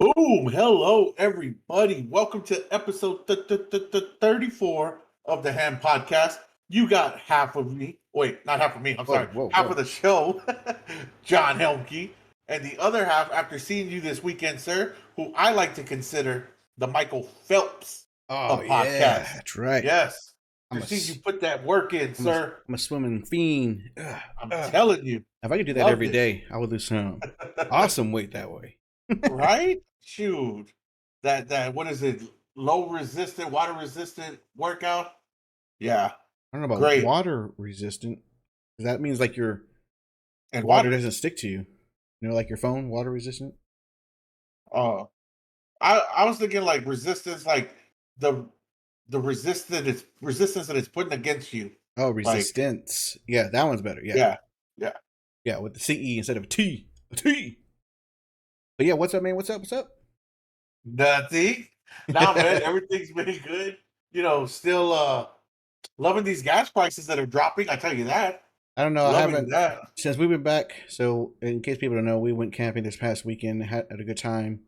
Boom! Hello, everybody. Welcome to episode 34 of the Ham Podcast. You got half of me. Wait, not half of me. I'm Whoa, sorry. whoa, Half of whoa. the show, John Helmke, and the other half after seeing you this weekend, sir, who I like to consider the Michael Phelps Oh of yeah, podcasts. that's right. Yes. I'm To a, see you s- put that work in, I'm a, sir. I'm a swimming fiend. I'm telling you. If I could do that Love every this. day, I would lose some awesome weight that way. Right? Shoot. That what is it? Low resistant, water resistant workout? Yeah. I don't know about Great. water resistant. 'Cause that means like your And water water. doesn't stick to you. You know, like your phone, water resistant. Uh I was thinking like resistance, like the resistance that it's putting against you. Oh, Like, resistance. Yeah, that one's better. Yeah, yeah. Yeah. yeah, with the CE instead of a T. A T. But yeah, what's up, man? What's up? What's up? Nothing. Nah, man, everything's been good. Still loving these gas prices that are dropping. I tell you that. I don't know. I Loving haven't that. since we went back. So, in case people don't know, we went camping this past weekend. Had a good time.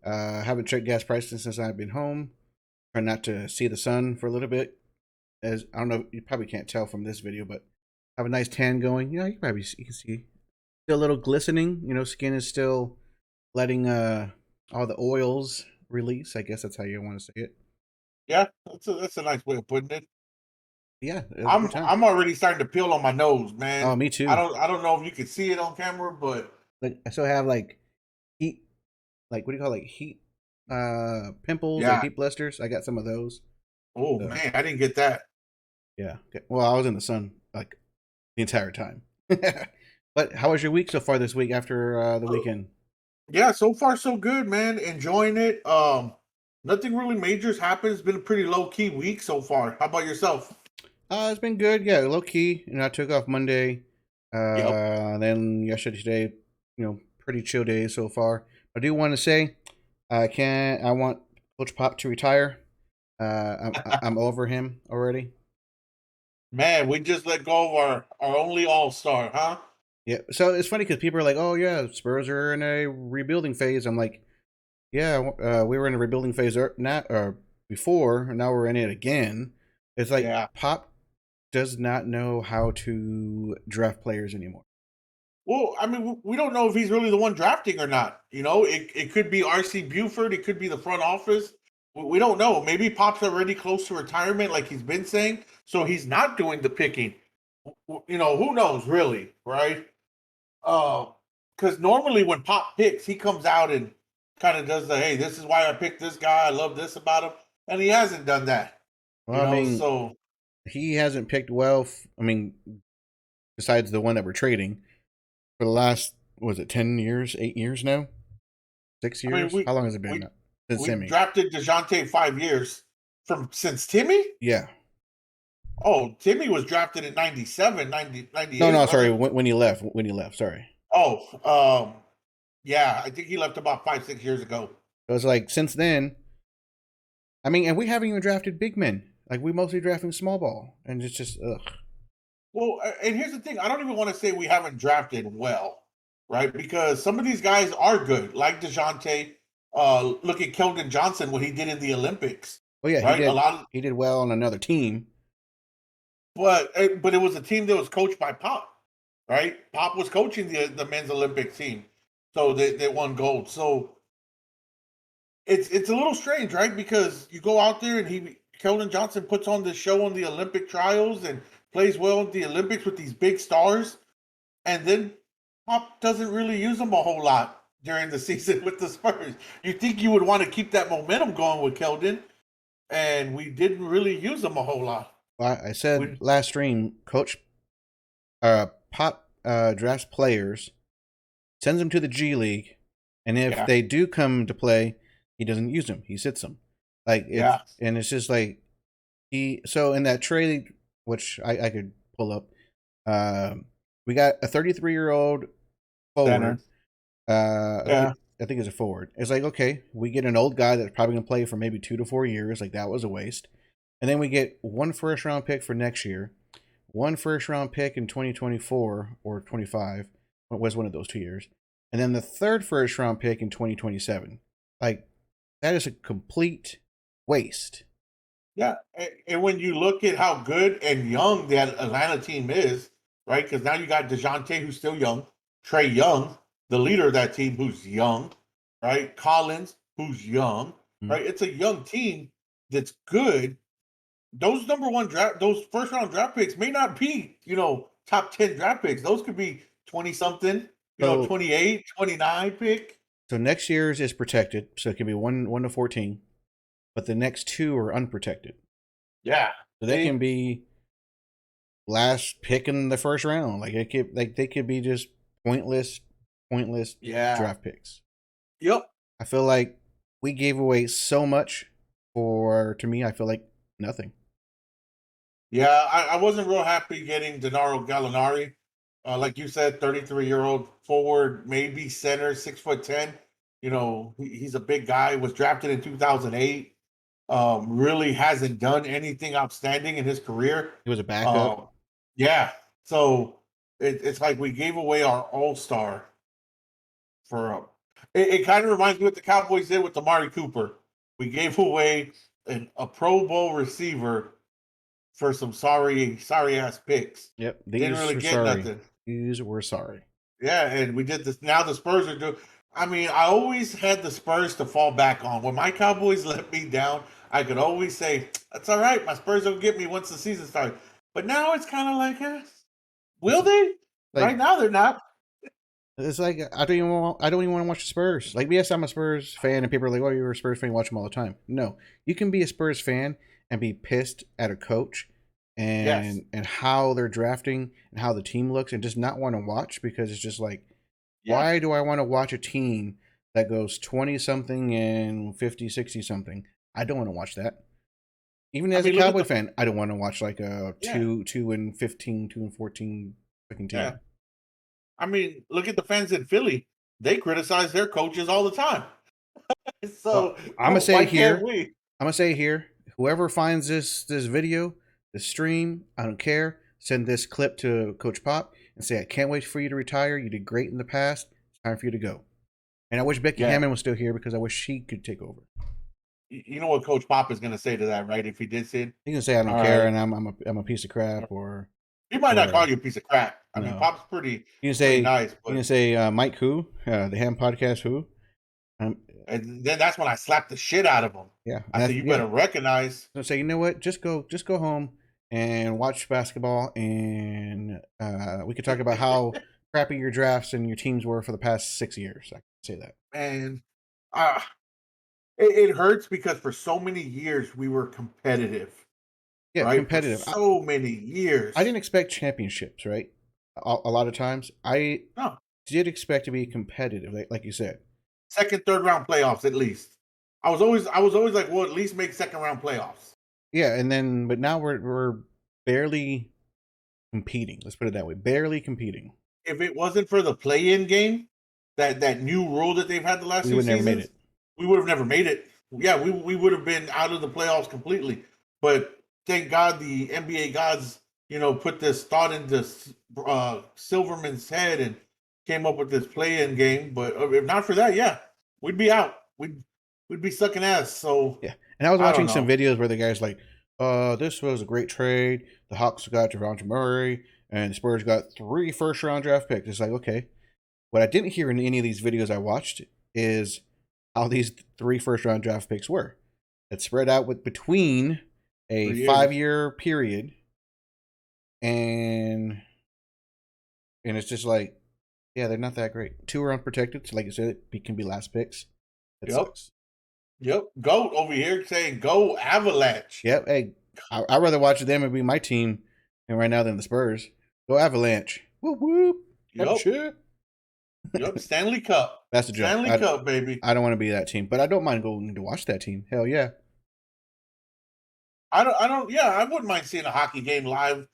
Haven't checked gas prices since I've been home. Trying not to see the sun for a little bit. As I don't know, you probably can't tell from this video, but I have a nice tan going. You know, you can see still a little glistening. You know, skin is still letting all the oils release. I guess that's how you want to say it. Yeah, that's a nice way of putting it. Yeah, it was a I'm good time. I'm already starting to peel on my nose, Oh, man. me I too. don't I don't know if you can see it on camera, but Like I still have like heat, like what do you call it? Like heat pimples or yeah. heat blisters. I got some of those. Oh So man, I didn't get that. yeah. Okay. Well, I was in the sun like the entire time. But how was your week so far this week after the Uh, weekend? Yeah, so far so good, man. Enjoying it. Nothing really major's happened. It's been a pretty low key week so far. How about yourself? It's been good. Yeah, low key. You know, I took off Monday. Yep. Then yesterday, today, you know, pretty chill days so far. I do want to say, I want Coach Pop to retire. I'm over him already. Man, we just let go of our only all star, huh? Yeah. So it's funny because people are like, "Oh yeah, Spurs are in a rebuilding phase." I'm like, "Yeah, we were in a rebuilding phase not before, and now we're in it again." It's like Yeah. Pop does not know how to draft players anymore. Well, I mean, we don't know if he's really the one drafting or not. It could be RC Buford. It could be the front office. We don't know. Maybe Pop's already close to retirement, like he's been saying, so he's not doing the picking. Who knows, really, right? Because normally when Pop picks, he comes out and kind of does the, hey, this is why I picked this guy. I love this about him, and he hasn't done that. Well, I mean, So he hasn't picked well. I mean, besides the one that we're trading for the last, was it 10 years, 8 years now, six I mean, years? How long has it we been since we Simi? drafted Dejounte 5 years from since Timmy. Yeah. Oh, Timmy was drafted in 97, 90, No, 98, no, sorry. wasn't? When he left, sorry. Oh, yeah, I think he left about 5, 6 years ago. It was like since then. I mean, and we haven't even drafted big men. Like we mostly drafting small ball, and it's just ugh. Well, and here's the thing: I don't even want to say we haven't drafted well, right? Because some of these guys are good, like Dejounte. Look at Keldon Johnson, what he did in the Olympics, Oh yeah, right? A lot, he did well on another team. but it was a team that was coached by Pop, right? Pop was coaching the men's Olympic team, so they won gold. So it's a little strange, right? Because you go out there and Keldon Johnson puts on this show on the Olympic trials and plays well at the Olympics with these big stars, and then Pop doesn't really use them a whole lot during the season with the Spurs. You think you would want to keep that momentum going with Keldon, and we didn't really use them a whole lot. Well, I said We, last stream, Coach Pop drafts players, sends them to the G League, and if yeah, they do come to play, he doesn't use them. He sits them. Like yeah, it's just like so in that trade, which I could pull up, uh, we got a 33-year-old center, forward. yeah, I think it's a forward. It's like, okay, we get an old guy that's probably gonna play for maybe 2 to 4 years. Like that was a waste. And then we get one first round pick for next year, one first round pick in 2024 or 25. It was one of those 2 years, and then the third first round pick in 2027. Like, that is a complete waste. Yeah, and when you look at how good and young that Atlanta team is, right? Because now you got DeJounte, who's still young, Trey Young, the leader of that team, who's young, right? Collins, who's young, Mhm. right? It's a young team that's good. Those number one draft, those first round draft picks may not be, top 10 draft picks. Those could be 20 something, So 28, 29 pick. so next year's is protected, so it can be 1 to 14, but the next two are unprotected. Yeah. So they can be last pick in the first round. They could be just pointless Yeah. draft picks. Yep. I feel like we gave away so much for, to me, I feel like nothing. Yeah, I wasn't real happy getting Denaro Gallinari. Like you said, 33-year-old forward, maybe center, 6'10". He's a big guy, was drafted in 2008. Really hasn't done anything outstanding in his career. He was a backup. Um, yeah. So it's like we gave away our all-star for it kind of reminds me what the Cowboys did with Amari Cooper. We gave away a Pro Bowl receiver for some sorry ass picks. Yep, Didn't these really were get sorry. nothing. These were sorry. Yeah, and we did this. Now the Spurs are doing. I mean, I always had the Spurs to fall back on. When my Cowboys let me down, I could always say, "That's all right. My Spurs will get me once the season starts." But now it's kind of like, will It's they? Right like now they're not. it's like I don't even want to watch the Spurs. Like, yes, I'm a Spurs fan, and people are like, "Oh, you're a Spurs fan, watch them all the time." No, you can be a Spurs fan and be pissed at a coach Yes. and how they're drafting and how the team looks, and just not want to watch because it's just like, Yeah. why do I want to watch a team that goes 20 something and 50, 60 something? I don't want to watch that. Even I as a mean, look at Cowboy the. fan, I don't want to watch like a Yeah. 2 and 15, 2 and 14 fucking Yeah. team. I mean, look at the fans in Philly. They criticize their coaches all the time. Well, So I'm gonna say why can't here, we? whoever finds this video, this stream, I don't care. Send this clip to Coach Pop and say, I can't wait for you to retire. You did great in the past. It's time for you to go. And I wish Becky Yeah. Hammond was still here because I wish she could take over. You know what Coach Pop is going to say to that, right? If he did say it, You can say I don't all care right. and I'm a piece of crap He might not call or you a piece of crap. I mean, no. Pop's pretty You can pretty say nice, you can but say Mike who the Ham podcast who um, and then that's when I slapped the shit out of him. yeah, I said, "You better recognize." So say, you know what? Just go home and watch basketball, and we could talk about how crappy your drafts and your teams were for the past 6 years. I can say that. And uh, it hurts because for so many years we were competitive, Yeah, right? For competitive. so many I years. didn't expect championships, right? A lot of times, I No, did expect to be competitive, like you said. second, third round playoffs at least. I was always like, well, at least make second round playoffs. Yeah, and then but now we're barely competing. Let's put it that way, barely competing. If it wasn't for the play-in game, that new rule that they've had the last We few would never made seasons, it. we would have never made it. Yeah, we would have been out of the playoffs completely. But thank God the NBA gods, put this thought into Silverman's head and came up with this play-in game. But if not for that, yeah, we'd be out. We'd be sucking ass. So Yeah, and I was I don't watching some know. videos where the guy's like, this was a great trade. The Hawks got Javon Murray, and the Spurs got 3 first-round draft picks." It's like, okay, what I didn't hear in any of these videos I watched is how these 3 first-round draft picks were. It's spread out between a 3 years. 5-year period, and it's just like, yeah, they're not that great. 2 are unprotected, so like you said, it can be last picks. It Yep. sucks. Yep. Goat over here saying go Avalanche. Yep. Hey, I'd rather watch them and be my team and right now than the Spurs. Go Avalanche. Whoop whoop. Talking Yep. shit. Yep. Stanley Cup. That's a joke. Stanley Cup, baby. I don't want to be that team, but I don't mind going to watch that team. Hell yeah. I don't yeah, I wouldn't mind seeing a hockey game live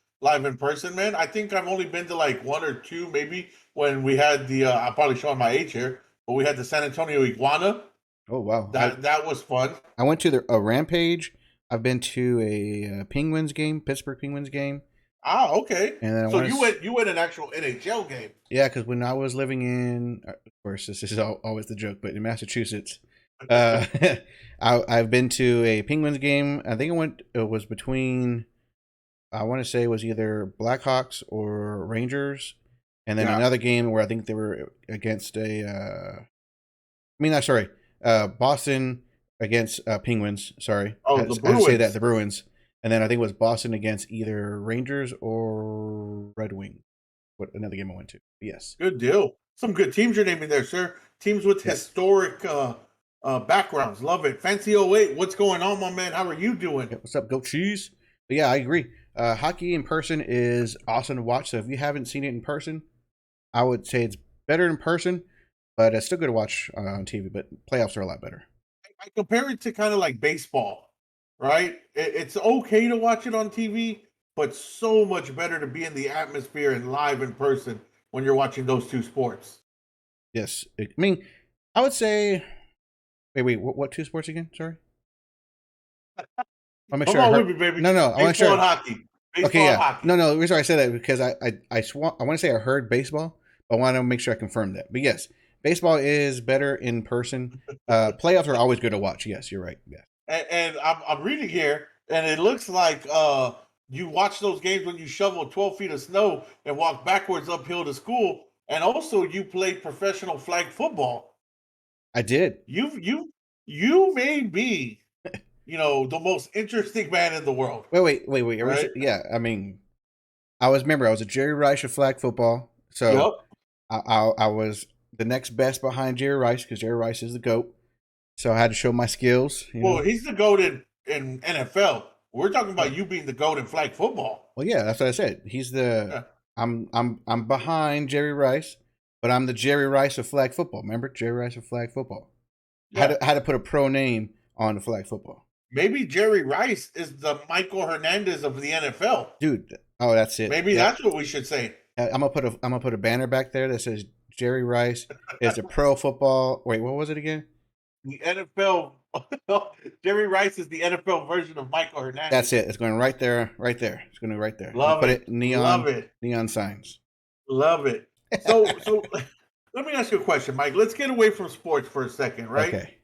in person, man. I think I've only been to like one or two, maybe when we had the I'm probably showing my age here, but we had the San Antonio Iguana. Oh wow. That was fun. I went to a Rampage. I've been to a Penguins game, Pittsburgh Penguins game, Ah, okay. and then I So went. you went an actual NHL game. Yeah, because when I was living in, of course, this is always the joke, but in Massachusetts, Uh, I've been to a Penguins game. I think it was between, I want to say it was either Blackhawks or Rangers. And then Yeah. another game where I think they were against sorry, Boston against Penguins. Sorry, Oh, the I had to say that, Bruins. the Bruins. And then I think it was Boston against either Rangers or Red Wing. What another game I went to? Yes. Good deal. Some good teams you're naming there, sir. Teams with Yeah. historic backgrounds. Love it. Fancy '08. What's going on, my man? How are you doing? Yeah, what's up, Goat Cheese? But yeah, I agree. Hockey in person is awesome to watch. So if you haven't seen it in person, I would say it's better in person, but it's still good to watch on TV. But playoffs are a lot better. I compare it to kind of like baseball, right? It's okay to watch it on TV, but so much better to be in the atmosphere and live in person when you're watching those two sports. Yes, I mean, I would say. Wait. What two sports again? Sorry, I'll make Come sure I on with heard. me, baby. No, I want to Baseball sure. and hockey. Okay, Baseball and yeah. hockey. No. The reason why I said that because I want to say I heard baseball, but I want to make sure I confirm that. But yes, baseball is better in person. Playoffs are always good to watch. Yes, you're right. Yeah. And I'm reading here, and it looks like you watch those games when you shovel 12 feet of snow and walk backwards uphill to school, and also you play professional flag football. I did. You may be, the most interesting man in the world, Wait. right? Yeah, I mean, I was a Jerry Rice of flag football, so Yep. I was the next best behind Jerry Rice because Jerry Rice is the goat. So I had to show my skills. Well, he's the goat in NFL. We're talking Oh, about you being the goat in flag football. well, yeah, that's what I said. He's the Yeah. I'm behind Jerry Rice, but I'm the Jerry Rice of flag football. Remember Jerry Rice of flag football? Yeah. I had to put a pro name on the flag football, Maybe Jerry Rice is the Michael Hernandez of the NFL. dude. Oh, that's it. Maybe Yep. that's what we should say. I'm gonna put a banner back there that says Jerry Rice is a pro football. Wait, what was it again? The NFL, Jerry Rice is the NFL version of Michael That's Hernandez. it. It's going right there, right there. It's going to be right there. I'm gonna Love put it. it Love it. neon signs. Love it. So let me ask you a question, Mike. Let's get away from sports for a second, right? Okay.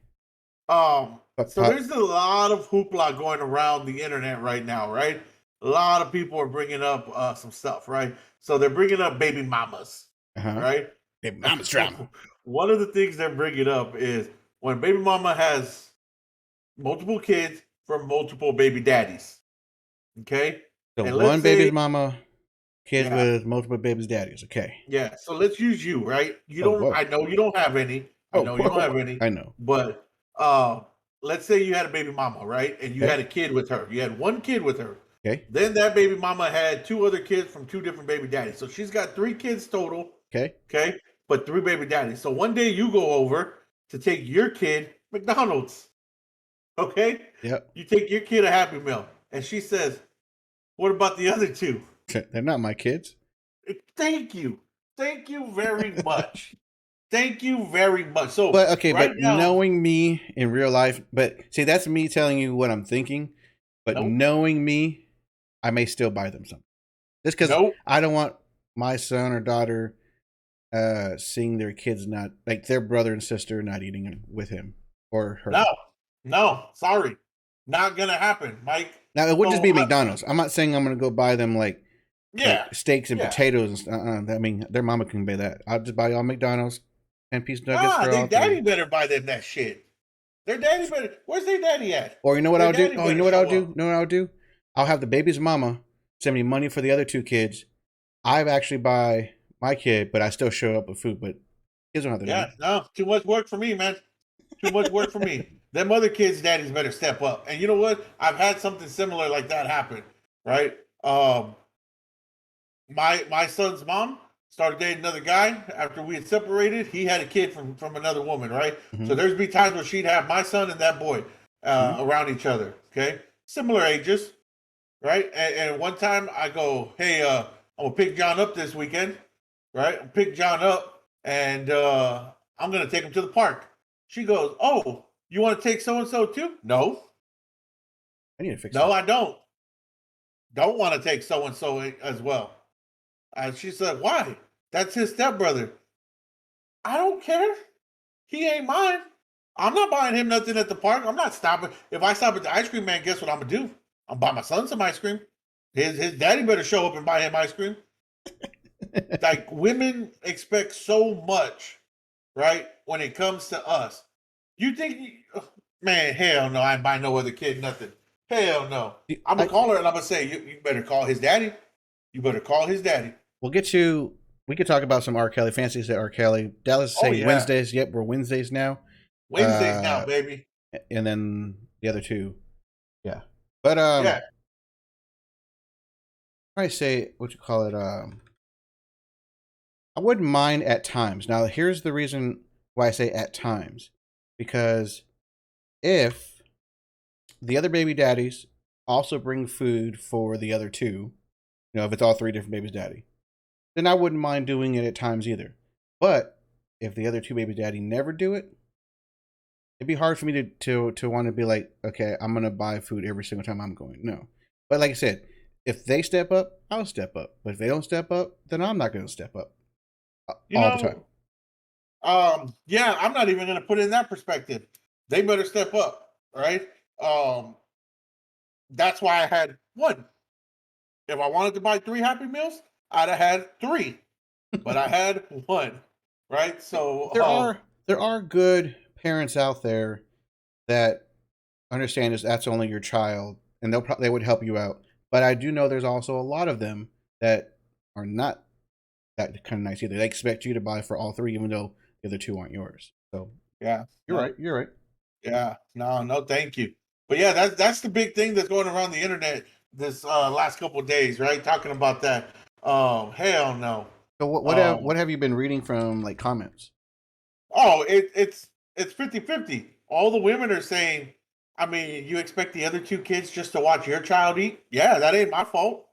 So there's a lot of hoopla going around the internet right now, right? A lot of people are bringing up some stuff, right? So they're bringing up baby mamas, Uh-huh. right? Hey, mama's drama. One of the things they're bringing up is when baby mama has multiple kids from multiple baby daddies. Okay. So And one let's say, baby's mama, kids yeah, with multiple baby's daddies. Okay. yeah. So let's use you, right? Oh, whoa. I know you don't have any. I Oh, know you don't have whoa. any, I know. but uh, let's say you had a baby mama, right? And you Okay. had a kid with her. You had one kid with her. Okay. Then that baby mama had two other kids from two different baby daddies. So she's got three kids total. Okay. Okay. But three baby daddies. So one day you go over to take your kid McDonald's. Okay. Yep. You take your kid a Happy Meal. And she says, what about the other two? They're not my kids. Thank you. Thank you very much. Thank you very much. So But okay, right but now, knowing me in real life, but see, that's me telling you what I'm thinking. But nope, knowing me, I may still buy them something. Just because nope, I don't want my son or daughter seeing their kids not like their brother and sister not eating with him or her. no, no, sorry. Not gonna happen, Mike. Now it would just So be McDonald's. I'm not saying I'm gonna go buy them like yeah, steaks and yeah. potatoes. I mean, their mama can buy that. I'll just buy y'all McDonald's 10-piece nuggets Nah, for they all daddy three. better buy them that shit. Their daddy better. Where's their daddy at? Or you know what Their I'll do? daddy Oh, you better know what I'll show do? up. You know what I'll do? I'll have the baby's mama send me money for the other two kids. I actually buy my kid, but I still show up with food. But kids don't have to Yeah, eat. no, too much work for me, man. Too much work for me. Them other kids' daddies better step up. And you know what? I've had something similar like that happen. Right? My son's mom started dating another guy after we had separated. He had a kid from another woman, right? So Mm-hmm. there's be times where she'd have my son and that boy Mm-hmm. around each other. Okay, similar ages, right? And one time I go, hey, I'm gonna pick John up this weekend, right? I'll pick John up and I'm gonna take him to the park. She goes, oh, you want to take so and so too? No, I need to fix no, that. I don't. Don't want to take so and so as well. She said, why? That's his stepbrother. I don't care. He ain't mine. I'm not buying him nothing at the park. I'm not stopping. If I stop at the ice cream man, guess what I'm gonna do? I'm buy my son some ice cream. His daddy better show up and buy him ice cream. Like women expect so much, right? When it comes to us, you think, man, hell no, I ain't buy no other kid nothing. Hell no. I'm gonna call her and I'm gonna say, you better call his daddy. You better call his daddy. We'll get to. We could talk about some R. Kelly. Fancies at R. Kelly. Dallas is Oh saying yeah, Wednesdays. Yep, we're Wednesdays now. Wednesdays now, baby. And then the other two. Yeah. But Yeah. I say what you call it. I wouldn't mind at times. Now, here's the reason why I say at times, because if the other baby daddies also bring food for the other two, you know, if it's all three different babies' daddy, then I wouldn't mind doing it at times either. But if the other two baby daddy never do it, it'd be hard for me to want to be like, okay, I'm gonna buy food every single time I'm going. No, but like I said, if they step up, I'll step up. But if they don't step up, then I'm not gonna step up You all the time. Yeah, I'm not even gonna put it in that perspective. They better step up, right? That's why I had one. If I wanted to buy 3 Happy Meals, I'd have had 3, but I had one, right? So There are good parents out there that understand that's only your child, and they would help you out. But I do know there's also a lot of them that are not that kind of nice either. They expect you to buy for all three, even though the other two aren't yours. So yeah, you're right. You're right. yeah, no, thank you. But yeah, that's the big thing that's going around the internet this last couple of days, right? Talking about that. Hell no. So Um, what have you been reading from like comments? oh, it's 50-50. All the women are saying, I mean, you expect the other 2 kids just to watch your child eat? Yeah, that ain't my fault.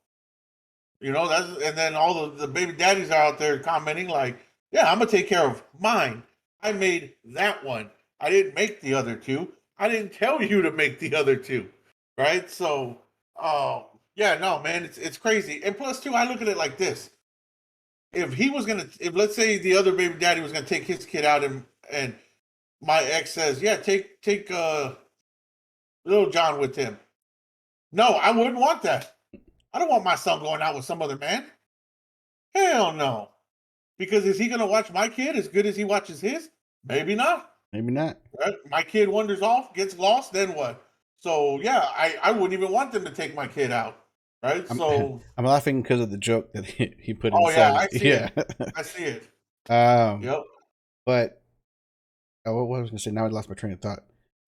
And then all the baby daddies are out there commenting like, yeah, I'm gonna take care of mine. I made that one. I didn't make the other 2. I didn't tell you to make the other 2. Right? So yeah, no, man, it's crazy. And plus too, I look at it like this. If let's say the other baby daddy was gonna take his kid out and my ex says, yeah, take little John with him. No, I wouldn't want that. I don't want my son going out with some other man. Hell no. Because is he going to watch my kid as good as he watches his? Maybe not. Maybe not. Right? My kid wanders off, gets lost, then what? So yeah, I wouldn't even want them to take my kid out. Right? I'm laughing because of the joke that he put oh inside. yeah, I see Yeah. it. I see it. Yep. But what was I going to say? Now I lost my train of thought.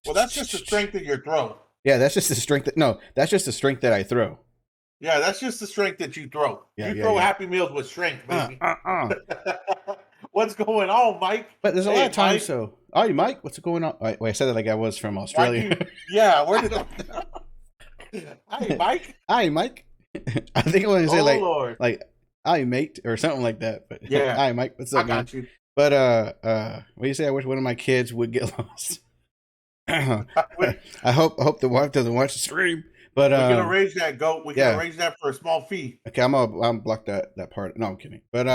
well, that's just the strength of your throw. Yeah, that's just the strength. That's just the strength that I throw. Yeah, that's just the strength that you throw. Yeah, you throw Happy Meals with strength, baby. What's going on, Mike? But there's a lot of times. Mike. So, hi, Mike. What's going on? Wait, I said it like I was from Australia. Yeah, where did I? Hi, Mike. Hi, Mike. I think I want to say Lord. like, hi, mate, or something like that. But yeah, hi, Mike. What's up, I got you. But what do you say? I wish one of my kids would get lost. I hope the wife doesn't watch the stream. But we can arrange that, goat. We can arrange that for a small fee. Okay, I'm block that part. No, I'm kidding. But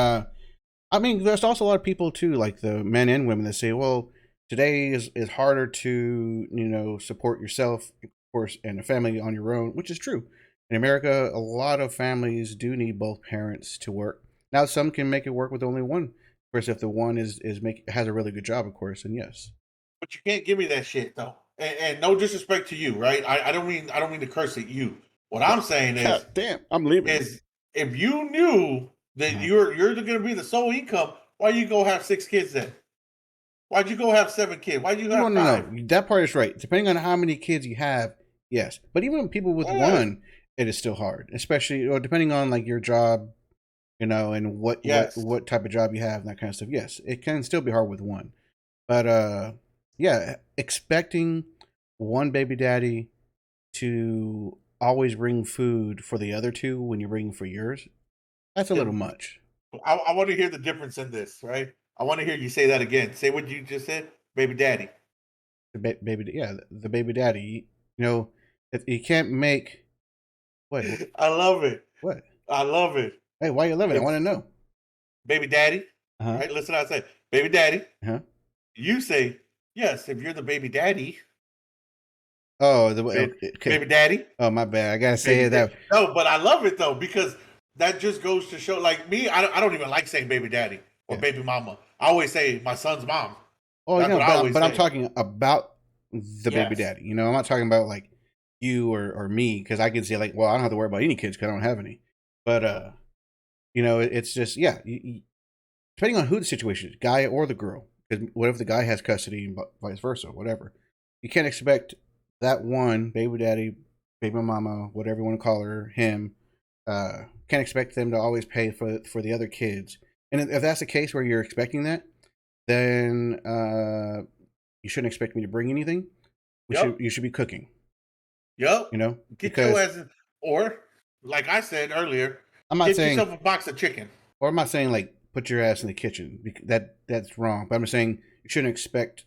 I mean, there's also a lot of people too, like the men and women, that say, well, today is harder to support yourself, of course, and a family on your own, which is true. In America, a lot of families do need both parents to work. Now, some can make it work with only one. Of course, if the one has a really good job, of course, then yes. But you can't give me that shit though. And no disrespect to you, right? I don't mean to curse at you. What I'm saying is, God damn, I'm leaving. Is if you knew that you're going to be the sole income, why you go have 6 kids then? Why'd you go have 7 kids? Why'd you have 5? No. That part is right. Depending on how many kids you have, yes. But even people with one, it is still hard, especially depending on like your job, and what type of job you have and that kind of stuff. Yes, it can still be hard with one. But yeah, expecting one baby daddy to always bring food for the other 2 when you're bringing for yours, that's a little much. I want to hear the difference in this, right? I want to hear you say that again. Say what you just said, baby daddy. The baby daddy. If you can't make what? I love it. What? I love it. Hey, why you love it? I want to know. Baby daddy. Right? Listen, I say, baby daddy. You say, Yes, if you're the baby daddy, Oh, the way. baby, Okay. baby daddy, Oh, my bad. I gotta say baby it daddy. that. No, but I love it though because that just goes to show. Like me, I don't even like saying baby daddy or Yeah. baby mama. I always say my son's mom. Oh, That's no, what I always but I'm say. talking about the baby Yes. daddy. I'm not talking about like you or me, because I can say like, well, I don't have to worry about any kids because I don't have any. But it's just, yeah. Depending on who the situation is, guy or the girl. Because what if the guy has custody and vice versa, whatever. You can't expect that one baby daddy, baby mama, whatever you want to call her, him. Can't expect them to always pay for the other kids. And if that's the case where you're expecting that, then you shouldn't expect me to bring anything. Yep. You should be cooking. Yep. Get your Because ass in, or like I said earlier, I'm not get saying, yourself a box of chicken. or I'm not saying like put your ass in the kitchen. That's wrong. But I'm saying you shouldn't expect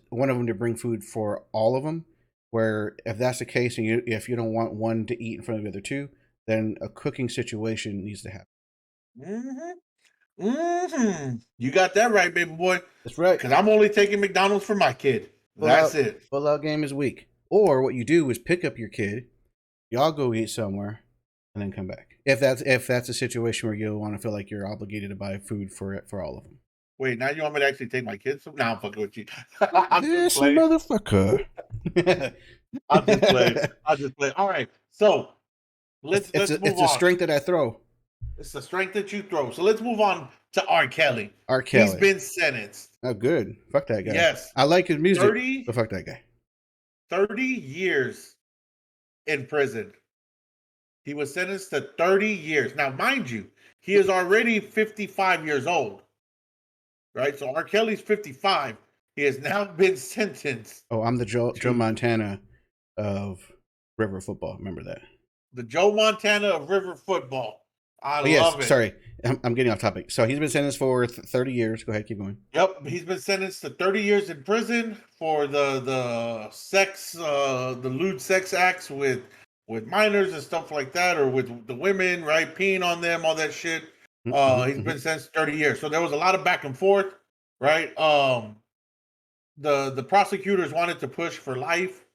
one of them to bring food for all of them. Where if that's the case, and if you don't want one to eat in front of the other two, then a cooking situation needs to happen. You got that right, baby boy. That's right. Because I'm only taking McDonald's for my kid. That's it. Pull out game is weak. Or what you do is pick up your kid, y'all go eat somewhere, and then come back. If that's a situation where you want to feel like you're obligated to buy food for all of them. Wait, now you want me to actually take my kids? Now I'm fucking with you. I'm just This playing. motherfucker. I'm just playing. I'm just playing. All right. So let's move it's a on. strength that I throw. It's the strength that you throw. So let's move on to R. Kelly. R. He's Kelly. been sentenced. Oh, good. Fuck that guy. Yes. I like his music, 30, but fuck that guy. 30 years in prison. He was sentenced to 30 years. Now, mind you, he is already 55 years old, right? So R. Kelly's 55. He has now been sentenced Oh, I'm the Joe to Montana of river football. Remember that. the Joe Montana of river football. I Oh, yes. love it. Sorry. I'm getting off topic. So he's been sentenced for 30 years. Go ahead. Keep going. Yep, he's been sentenced to 30 years in prison for the sex, the lewd sex acts with minors and stuff like that, or with the women, right? Peeing on them, all that shit. He's been sentenced to 30 years. So there was a lot of back and forth, right? The prosecutors wanted to push for life,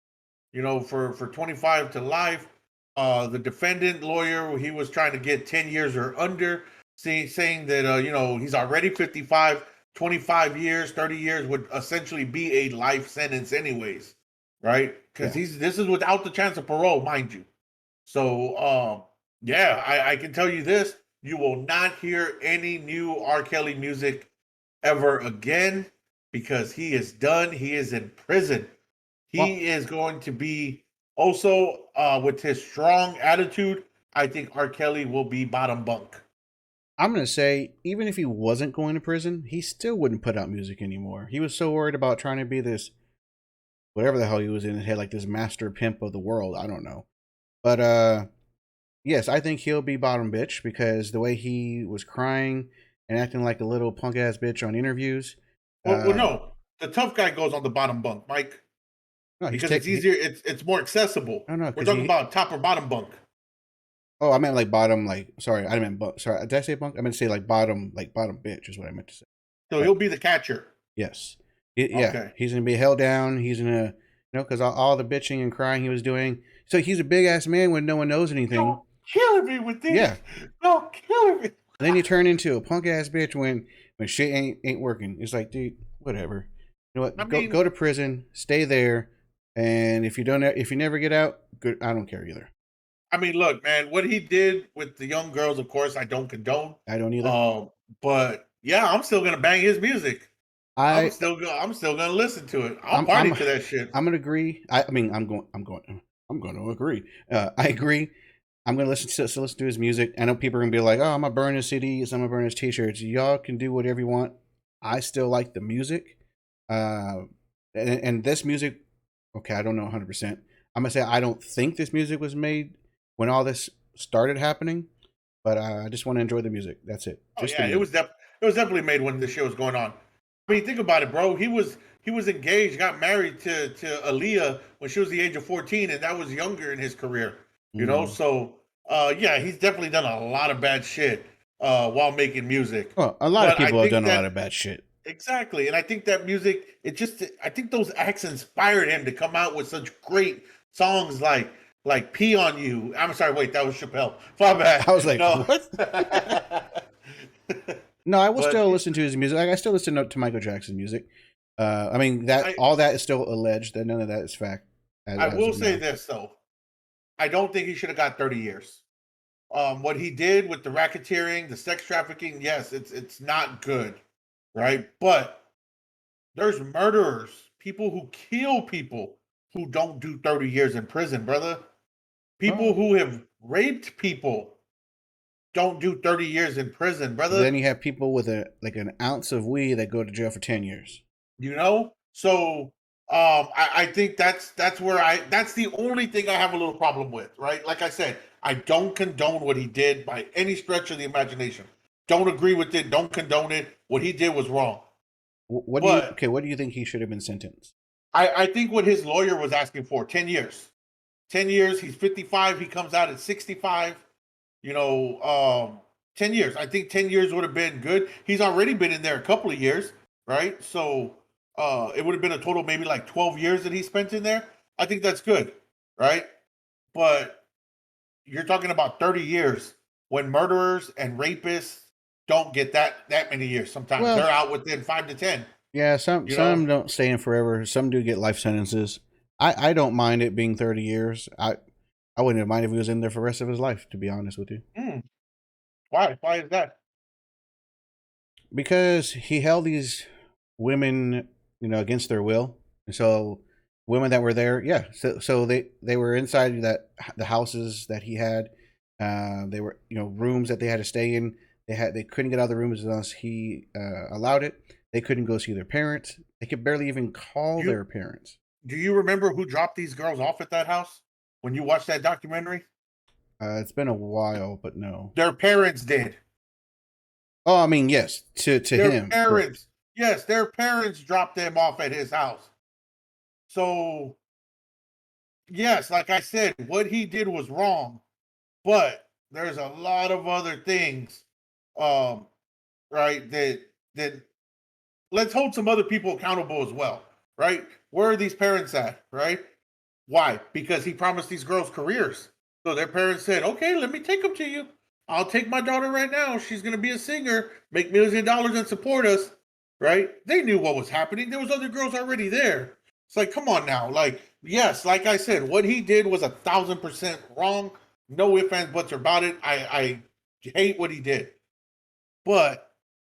for 25 to life. The defendant lawyer, he was trying to get 10 years or under, saying that he's already 55, 25 years, 30 years would essentially be a life sentence anyways, right? Because Yeah. this is without the chance of parole, mind you. So yeah, I can tell you this: you will not hear any new R. Kelly music ever again because he is done. He is in prison. Well, He is going to be also with his strong attitude. I think R. Kelly will be bottom bunk. I'm going to say, even if he wasn't going to prison, he still wouldn't put out music anymore. He was so worried about trying to be this, whatever the hell he was in his head, like this master pimp of the world. I don't know. But yes, I think he'll be bottom bitch because the way he was crying and acting like a little punk ass bitch on interviews. Well, no, the tough guy goes on the bottom bunk, Mike, No, he's because it's taking. easier. It's more accessible. No, no, We're because talking about top or bottom bunk. Oh, I meant like bottom. Like, sorry, I meant bunk. Sorry, did I say bunk? I meant to say like bottom bitch is what I meant to say. So But he'll be the catcher. yes, Okay. he's gonna be held down. He's gonna, because all the bitching and crying he was doing. So he's a big ass man when no one knows anything. Don't kill me with this. Yeah. Don't kill me. And then you turn into a punk ass bitch when shit ain't working. It's like, dude, whatever. You know what? I mean, Go to prison, stay there, and if you never get out, good. I don't care either. I mean, look, man, what he did with the young girls, of course, I don't condone. I don't either. But yeah, I'm still gonna bang his music. I'm still gonna listen to it. I'll party to that shit. I'm gonna agree. I mean, I'm going to agree. I agree. I'm gonna listen to his music. I know people are gonna be like, "Oh, I'm gonna burn his CDs. I'm gonna burn his T-shirts." Y'all can do whatever you want. I still like the music, and this music. Okay, I don't know 100%. I'm gonna say I don't think this music was made when all this started happening, but I just want to enjoy the music. That's it. Oh Just yeah, it was definitely made when the shit was going on. I mean, think about it, bro. He was engaged, got married to Aaliyah when she was the age of 14, and that was younger in his career. So yeah, he's definitely done a lot of bad shit while making music. Well, a lot of But I people have think done a lot that of bad shit. Exactly. And I think that music, I think those acts inspired him to come out with such great songs like Pee on You. I'm sorry, wait, that was Chappelle. My bad. I was like, No. what? No, I will But still listen to his music. Like, I still listen to Michael Jackson's music. I mean that I all that is still alleged. That none of that is fact I as will of say now. this though. I don't think he should have got 30 years. What he did with the racketeering, the sex trafficking, yes, it's not good, right? But there's murderers, people who kill people who don't do 30 years in prison, brother. People Oh, who have raped people don't do 30 years in prison, but brother. then you have people with an ounce of weed that go to jail for 10 years. You know? So I think that's where that's the only thing I have a little problem with, right? Like I said, I don't condone what he did by any stretch of the imagination. Don't agree with it, don't condone it. What he did was wrong. What do you But okay? What do you think he should have been sentenced? I think what his lawyer was asking for, 10 years. 10 years, he's 55, he comes out at 65. You know, 10 years. I think 10 years would have been good. He's already been in there a couple of years, right? So it would have been a total maybe like 12 years that he spent in there. I think that's good, right? But you're talking about 30 years when murderers and rapists don't get that many years sometimes. Well, They're out within 5 to 10, yeah, some you know? some don't stay in forever. Some do get life sentences. I don't mind it being 30 years. I wouldn't mind if he was in there for the rest of his life. To be honest with you, Hmm, why? Why is that? because he held these women, against their will. And so women that were there, yeah. So they were inside the houses that he had. They were rooms that they had to stay in. They couldn't get out of the rooms unless he allowed it. They couldn't go see their parents. They could barely even call Do you their parents. do you remember who dropped these girls off at that house when you watched that documentary? It's been a while, but no. Their parents did. Oh, I mean, yes, to Their him, correct. parents, yes, their parents dropped them off at his house. So, yes, like I said, what he did was wrong, but there's a lot of other things, um, right? That let's hold some other people accountable as well, right? Where are these parents at, right? Why? Because he promised these girls careers. So their parents said, okay, let me take them to you. I'll take my daughter right now. She's going to be a singer, make millions of dollars and support us, right? They knew what was happening. There was other girls already there. It's like, come on now. Like, yes, like I said, what he did was 1,000% wrong. No ifs, ands, buts about it. I hate what he did. But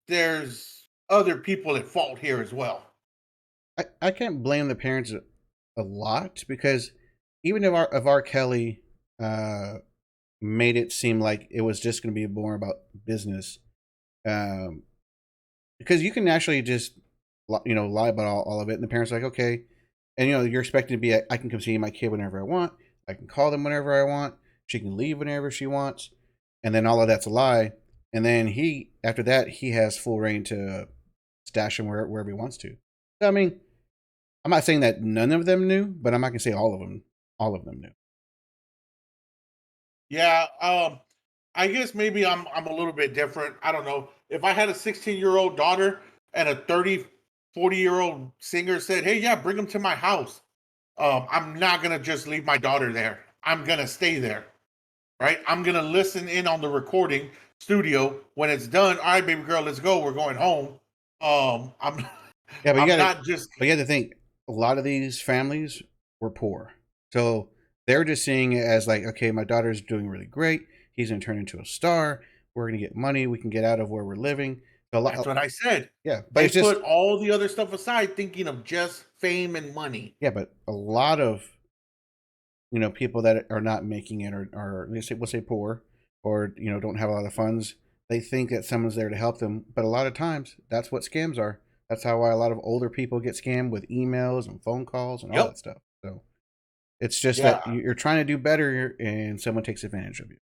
there's other people at fault here as well. I can't blame the parents a lot because even if R. Kelly uh, made it seem like it was just going to be more about business, um, because you can actually just lie about all of it, and the parents are like, okay, and you're expecting to be I can come see my kid whenever I want, I can call them whenever I want, she can leave whenever she wants, and then all of that's a lie, and then he after that he has full reign to stash him wherever he wants to. So, I mean, I'm not saying that none of them knew, but I'm not gonna say all of them. All of them knew. Yeah, I guess maybe I'm a little bit different. I don't know. If I had a 16-year-old daughter and a 30, 40-year-old singer said, "Hey, yeah, bring them to my house." I'm not going to just leave my daughter there. I'm going to stay there, right? I'm going to listen in on the recording studio when it's done. All right, baby girl, let's go. We're going home. I'm Yeah, but I'm not just you got to think a lot of these families were poor, so they're just seeing it as like, okay, my daughter's doing really great. He's gonna turn into a star. We're gonna get money. We can get out of where we're living. So that's what I said. yeah, but They it's just put all the other stuff aside thinking of just fame and money. yeah, but a lot of people that are not making it or we'll say poor or don't have a lot of funds. They think that someone's there to help them, but a lot of times that's what scams are. That's how why a lot of older people get scammed with emails and phone calls and all Yep. that stuff. So it's just that Yeah. you're trying to do better and someone takes advantage of you.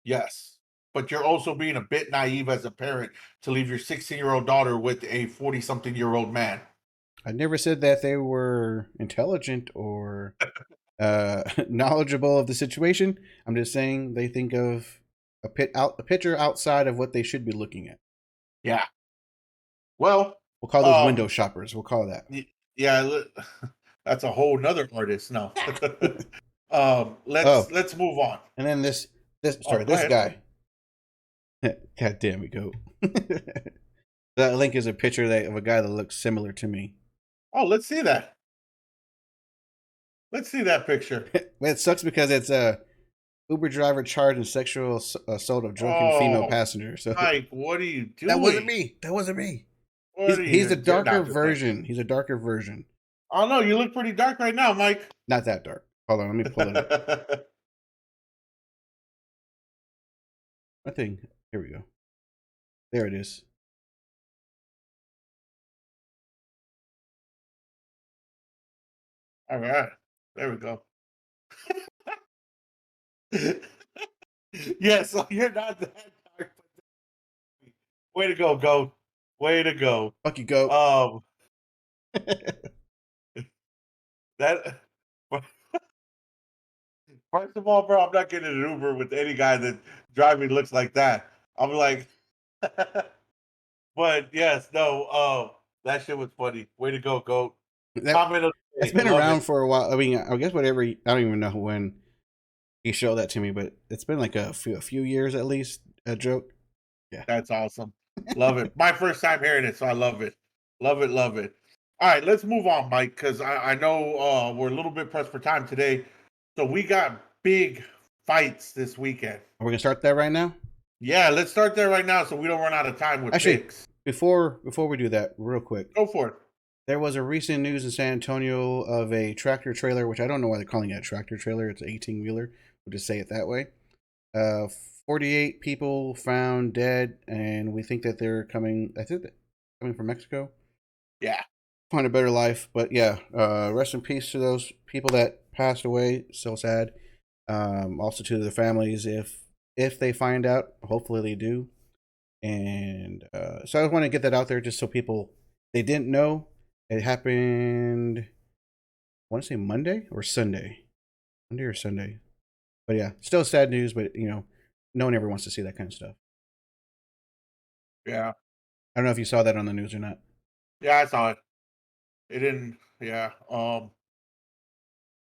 Yes. But you're also being a bit naive as a parent to leave your 16-year-old daughter with a 40-something-year-old man. I never said that they were intelligent or knowledgeable of the situation. I'm just saying they think of a picture outside of what they should be looking at. Yeah. Well, We'll call those window um, shoppers. We'll call that. yeah, that's a whole nother artist. No. Oh, Let's move on. and then Oh, sorry, go this ahead. guy. God damn it, go. That link is a picture of a guy that looks similar to me. Oh, let's see that. Let's see that picture. It sucks because it's a Uber driver charged in sexual assault of drunken female Oh, passenger. So Mike, what are you that wasn't doing? me. That wasn't me. What are He's you a doing? darker Not just like. version. He's a darker version. Oh no, you look pretty dark right now, Mike. Not that dark. Hold on, let me pull it up. I think here we go. There it is. All right, there we go. Yes, so you're not that dark. Way to go, go. Way to go. Fuck you, go. Um, that. First of all, bro, I'm not getting an Uber with any guy that driving looks like that. I'm like, but yes, no. That shit was funny. Way to go, goat. That Comment of the That's day. been Love around it. for a while. I mean, I guess whatever. I don't even know when he showed that to me, but it's been like a few years at least. A joke. Yeah. That's awesome. Love it. My first time hearing it, so I love it. Love it. Love it. All right, let's move on, Mike, because I know we're a little bit pressed for time today. So we got big fights this weekend. Are we gonna start there right now? Yeah, let's start there right now so we don't run out of time with Actually, picks. before we do that, real quick, Go for it. there was a recent news in San Antonio of a tractor trailer, which I don't know why they're calling it a tractor trailer. It's an 18-wheeler. We'll just say it that way. Uh, 48 people found dead, and we think that they're coming. I think they're coming from Mexico. Yeah. Find a better life. But yeah, rest in peace to those people that passed away. So sad. Also to the families, if they find out, hopefully they do. And so I want to get that out there just so people they didn't know it happened. I want to say Monday or Sunday, Monday or Sunday. But yeah, still sad news. But no one ever wants to see that kind of stuff. Yeah. I don't know if you saw that on the news or not. Yeah, I saw it. It didn't. Yeah.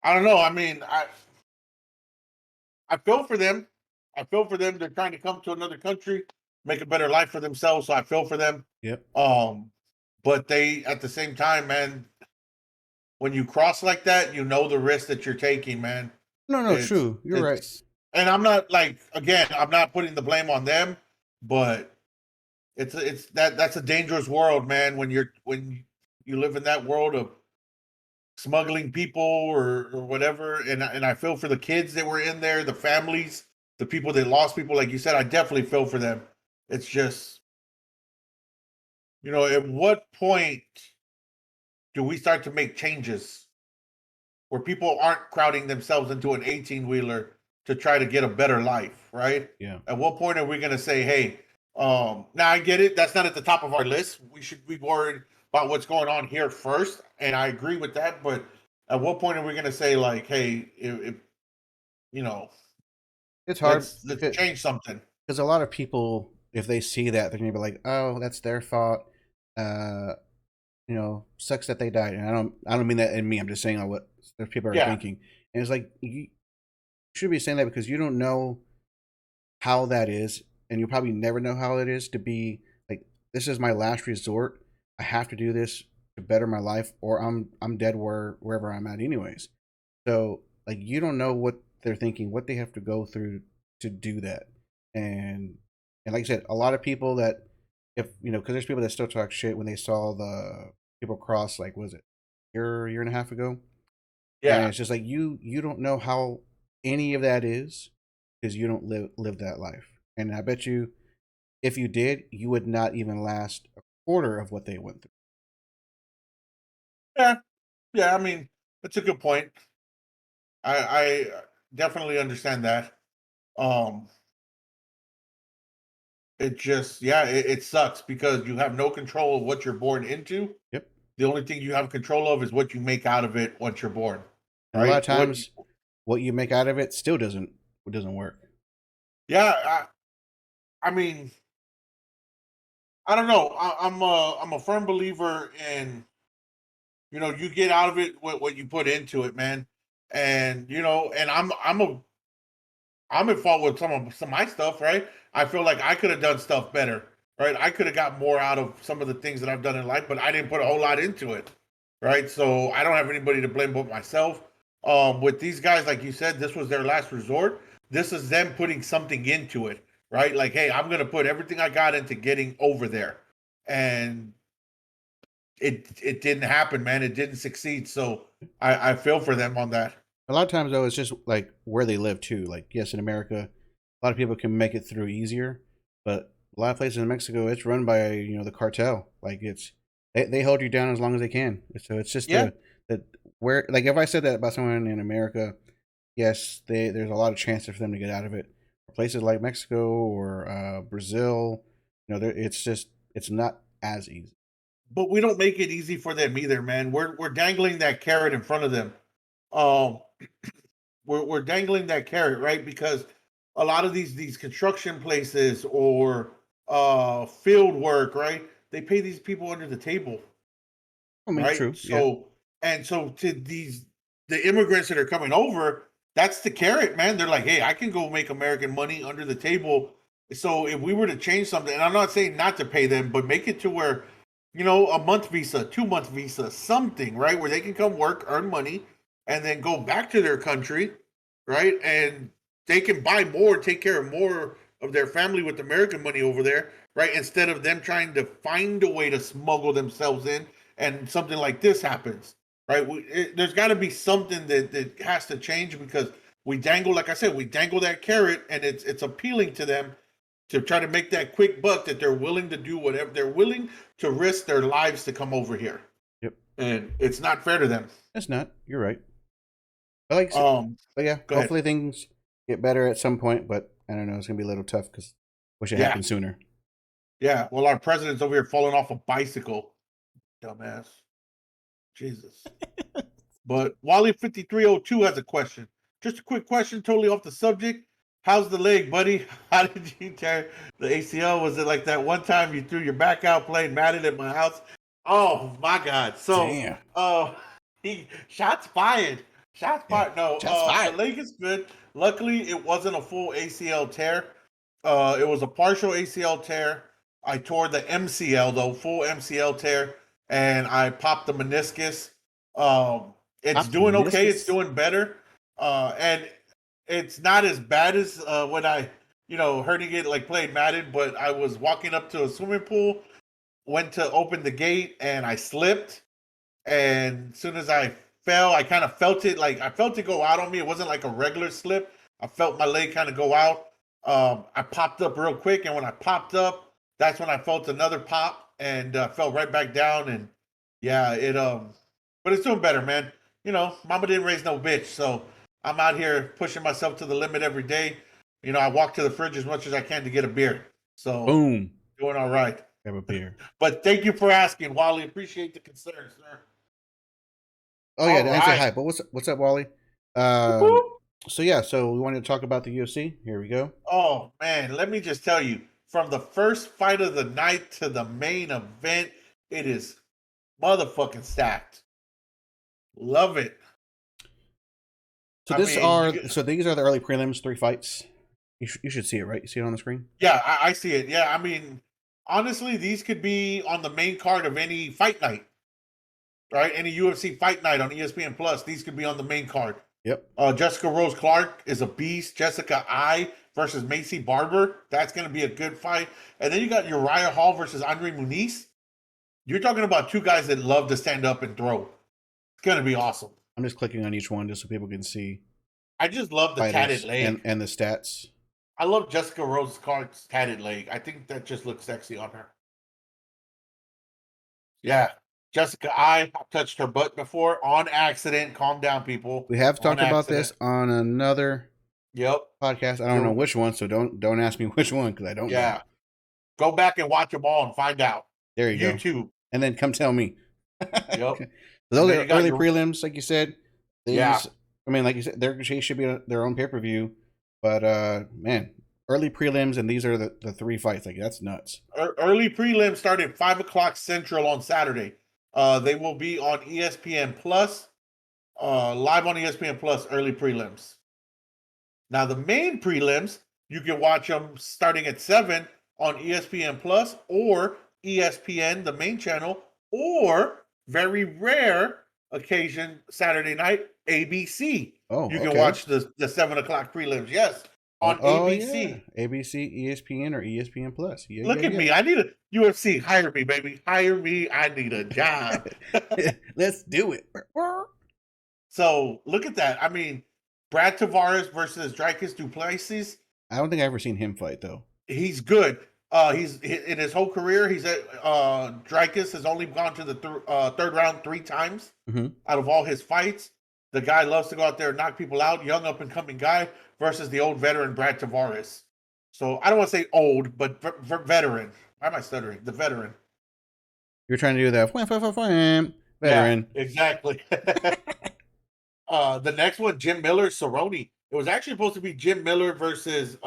I don't know. I mean, I feel for them. I feel for them. They're trying to come to another country, make a better life for themselves. So I feel for them. Yep. But they, at the same time, man, when you cross like that, you know the risk that you're taking, man. No, It's true. You're right. it's, and I'm not like again, I'm not putting the blame on them, but it's that's a dangerous world, man. When you live in that world of smuggling people or whatever, and I feel for the kids that were in there, the families, the people that lost people, like you said, I definitely feel for them. It's just, at what point do we start to make changes where people aren't crowding themselves into an 18 wheeler to try to get a better life, right? Yeah. At what point are we going to say, hey, now I get it. That's not at the top of our list. We should be worried about what's going on here first. And I agree with that. But at what point are we going to say, like, hey, if you know, It's hard let's change something? because a lot of people, if they see that, they're gonna be like, "Oh, that's their fault." Uh, sucks that they died. And I don't mean that in me. I'm just saying like what those people are Yeah, thinking. And it's like you should be saying that because you don't know how that is, and you probably never know how it is to be like, this is my last resort. I have to do this to better my life, or I'm dead wherever I'm at, anyways. So like you don't know what they're thinking, what they have to go through to do that, and like I said, a lot of people that if because there's people that still talk shit when they saw the people cross like was it year and a half ago, and yeah, it's just like you don't know how any of that is because you don't live that life, and I bet you if you did, you would not even last a quarter of what they went through. yeah, yeah. I mean, that's a good point. I definitely understand that. Um, it just, yeah, it sucks because you have no control of what you're born into. Yep. The only thing you have control of is what you make out of it once you're born, And a lot of right? times, what you make out of it still doesn't work. Yeah, I mean, I don't know. I'm a firm believer in, you get out of it what you put into it, man. And and I'm at fault with some of my stuff, right? I feel like I could have done stuff better, right? I could have got more out of some of the things that I've done in life, but I didn't put a whole lot into it, right? So I don't have anybody to blame but myself. With these guys, like you said, this was their last resort. This is them putting something into it, right? Like, hey, I'm gonna put everything I got into getting over there, and it didn't happen, man. It didn't succeed. So I feel for them on that. A lot of times though, it's just like where they live too. Like yes, in America, a lot of people can make it through easier, but a lot of places in Mexico, it's run by the cartel. Like they hold you down as long as they can. So it's just Yeah, the where like if I said that about someone in America, yes, there's a lot of chances for them to get out of it. Places like Mexico or Brazil, it's not as easy. but we don't make it easy for them either, man. We're dangling that carrot in front of them. Um, we're dangling that carrot, right? Because a lot of these construction places or field work, right? They pay these people under the table, I mean, right? true, yeah. So to the immigrants that are coming over, that's the carrot, man. They're like, hey, I can go make American money under the table. So if we were to change something, and I'm not saying not to pay them, but make it to where, a month visa, 2 month visa, something, right? Where they can come work, earn money, and then go back to their country, right? And they can buy more, take care of more of their family with American money over there, right? Instead of them trying to find a way to smuggle themselves in, and something like this happens, right? There's got to be something that has to change because we dangle, like I said, we dangle that carrot, and it's appealing to them to try to make that quick buck that they're willing to do whatever they're willing to risk their lives to come over here, Yep. and it's not fair to them. It's not. You're right. But Um, but yeah, go ahead. hopefully things get better at some point. But I don't know. It's gonna be a little tough because wish it Yeah, happened sooner. yeah. Well, our president's over here falling off a bicycle, dumbass. Jesus. But Wally5302 has a question. Just a quick question, totally off the subject. How's the leg, buddy? How did you tear the ACL? Was it like that one time you threw your back out playing Madden at my house? Oh my God. So Damn. he shots fired. Shots Yeah. fired. No, Shots the fired. leg is good. Luckily, it wasn't a full ACL tear. It was a partial ACL tear. I tore the MCL though, full MCL tear, and I popped the meniscus. Um, it's Pop the doing okay. It's meniscus. doing better. And it's not as bad as when I, hurting it like playing Madden, but I was walking up to a swimming pool, went to open the gate, and I slipped. And as soon as I fell, I kind of felt it, like I felt it go out on me. It wasn't like a regular slip. I felt my leg kind of go out. I popped up real quick, and when I popped up, that's when I felt another pop and fell right back down. And yeah, but it's doing better, man. Mama didn't raise no bitch, so I'm out here pushing myself to the limit every day. I walk to the fridge as much as I can to get a beer, so Boom. doing all right. Have a beer. But thank you for asking, Wally. Appreciate the concern, sir. Oh yeah, All I say right. hi. But what's up, Wally? Um. So yeah, so we wanted to talk about the UFC. Here we go. Oh man, let me just tell you, from the first fight of the night to the main event, it is motherfucking stacked. Love it. So I mean, these are the early prelims, 3 fights. You should see it, right? You see it on the screen. yeah, I see it. Yeah, I mean, honestly, these could be on the main card of any fight night, right? Any UFC fight night on ESPN Plus. These could be on the main card. Yep. Jessica Rose Clark is a beast. Jessica I versus Macy Barber. That's going to be a good fight. And then you got Uriah Hall versus Andre Muniz. You're talking about two guys that love to stand up and throw. It's going to be awesome. I'm just clicking on each one just so people can see I just love the tatted fighters leg. and the stats. I love Jessica Rose Clark's tatted leg. I think that just looks sexy on her. Yeah. Jessica I touched her butt before on accident. Calm down, people. We have On talked about this accident. on another Yep. podcast. I don't know which one, so don't ask me which one because I don't know. Yeah. Go back and watch them all and find out. There you go. YouTube. And then come tell me. Yep. Okay. So those And then are you got early prelims, like you said. These, Yeah. I mean, like you said, they should be their own pay per view. But man, early prelims, and these are the 3 fights. Like, that's nuts. Early prelims start at 5 o'clock Central on Saturday. They will be on ESPN Plus, live on ESPN Plus. Early prelims. Now the main prelims, you can watch them starting at 7 on ESPN Plus or ESPN, the main channel, or very rare occasion Saturday night ABC. Oh, You can okay. watch the 7 o'clock prelims. Yes, Oh, on oh yeah, ABC. ABC, ESPN, or ESPN Plus. Yeah, Look at yeah, me. I need a UFC. Hire me, baby. Hire me. I need a job. yeah. Let's do it. So look at that. I mean, Brad Tavares versus Dricus Duplessis. I don't think I've ever seen him fight though. He's good. He's in his whole career. He's at Dricus has only gone to the third round 3 times Mm-hmm. out of all his fights. The guy loves to go out there and knock people out. Young up and coming guy versus the old veteran Brad Tavares. So I don't want to say old, but veteran. Why am I stuttering? The veteran. You're trying to do that Yeah, veteran. exactly. The next one, Jim Miller, Cerrone. It was actually supposed to be Jim Miller versus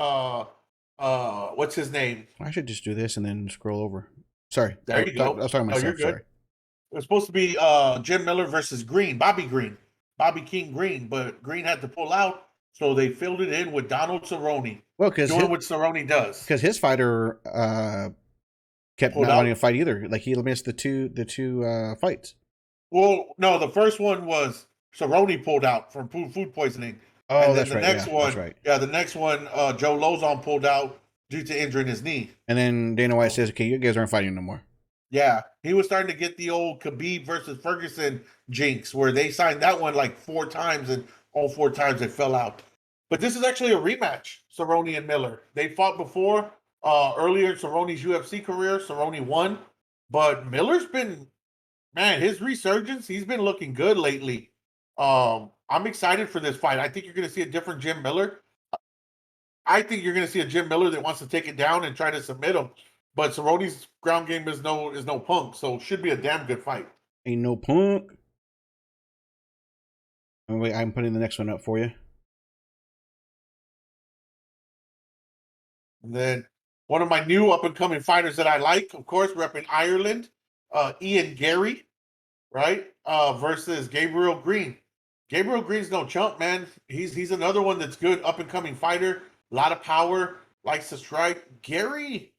what's his name? I should just do this and then scroll over. Sorry, There you I go. was talking to No, you're myself. good. Sorry. It was supposed to be Jim Miller versus Bobby King Green, but Green had to pull out, so they filled it in with Donald Cerrone, Well, because doing what Cerrone does. his fighter kept Pulled not wanting out. to fight either. Like, he missed the two fights. Well, no, the first one was Cerrone pulled out from food poisoning, and Oh, then that's the right. next Yeah, that's one, right. yeah, the next one, Joe Lozon pulled out due to injuring his knee. And then Dana White So, says, "Okay, you guys aren't fighting no more." yeah, he was starting to get the old Khabib versus Ferguson jinx, where they signed that one like 4 times, and all 4 times it fell out. But this is actually a rematch, Cerrone and Miller. They fought before, earlier in Cerrone's UFC career. Cerrone won, but Miller's been, man, his resurgence. He's been looking good lately. I'm excited for this fight. I think you're going to see a different Jim Miller. I think you're going to see a Jim Miller that wants to take it down and try to submit him. But Cerrone's ground game is no punk, so should be a damn good fight. Ain't no punk. Oh, wait, I'm putting the next one up for you. And then one of my new up and coming fighters that I like, of course, repping Ireland, Ian Gary, right? Versus Gabriel Green. Gabriel Green's no chump, man. He's another one that's good up and coming fighter. A lot of power, likes to strike. Gary,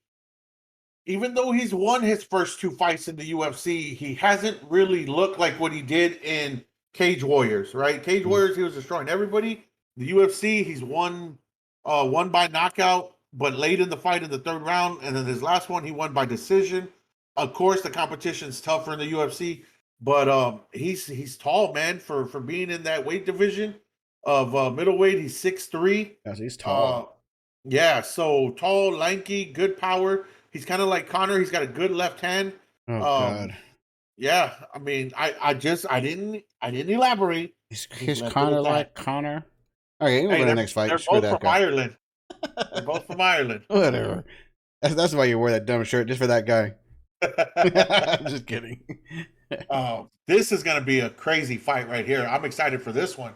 even though he's won his first 2 fights in the UFC, he hasn't really looked like what he did in Cage Warriors, right? Cage Warriors, he was destroying everybody. The UFC, he's won by knockout, but late in the fight in the third round, and then his last one, he won by decision. Of course, the competition's tougher in the UFC, but he's tall, man, for being in that weight division of middleweight. He's 6'3". Yes, he's tall. Yeah, so tall, lanky, good power. He's kind of like Connor. He's got a good left hand. Oh Um, God, yeah, I mean, I didn't elaborate. Just he's left it kind at of that. like Connor. Okay, we'll Hey, go to the they're next fight. they're Screw both that from guy. Ireland. They're both from Ireland. Whatever. That's why you wore that dumb shirt, just for that guy. I'm just kidding. This is going to be a crazy fight right here. I'm excited for this one.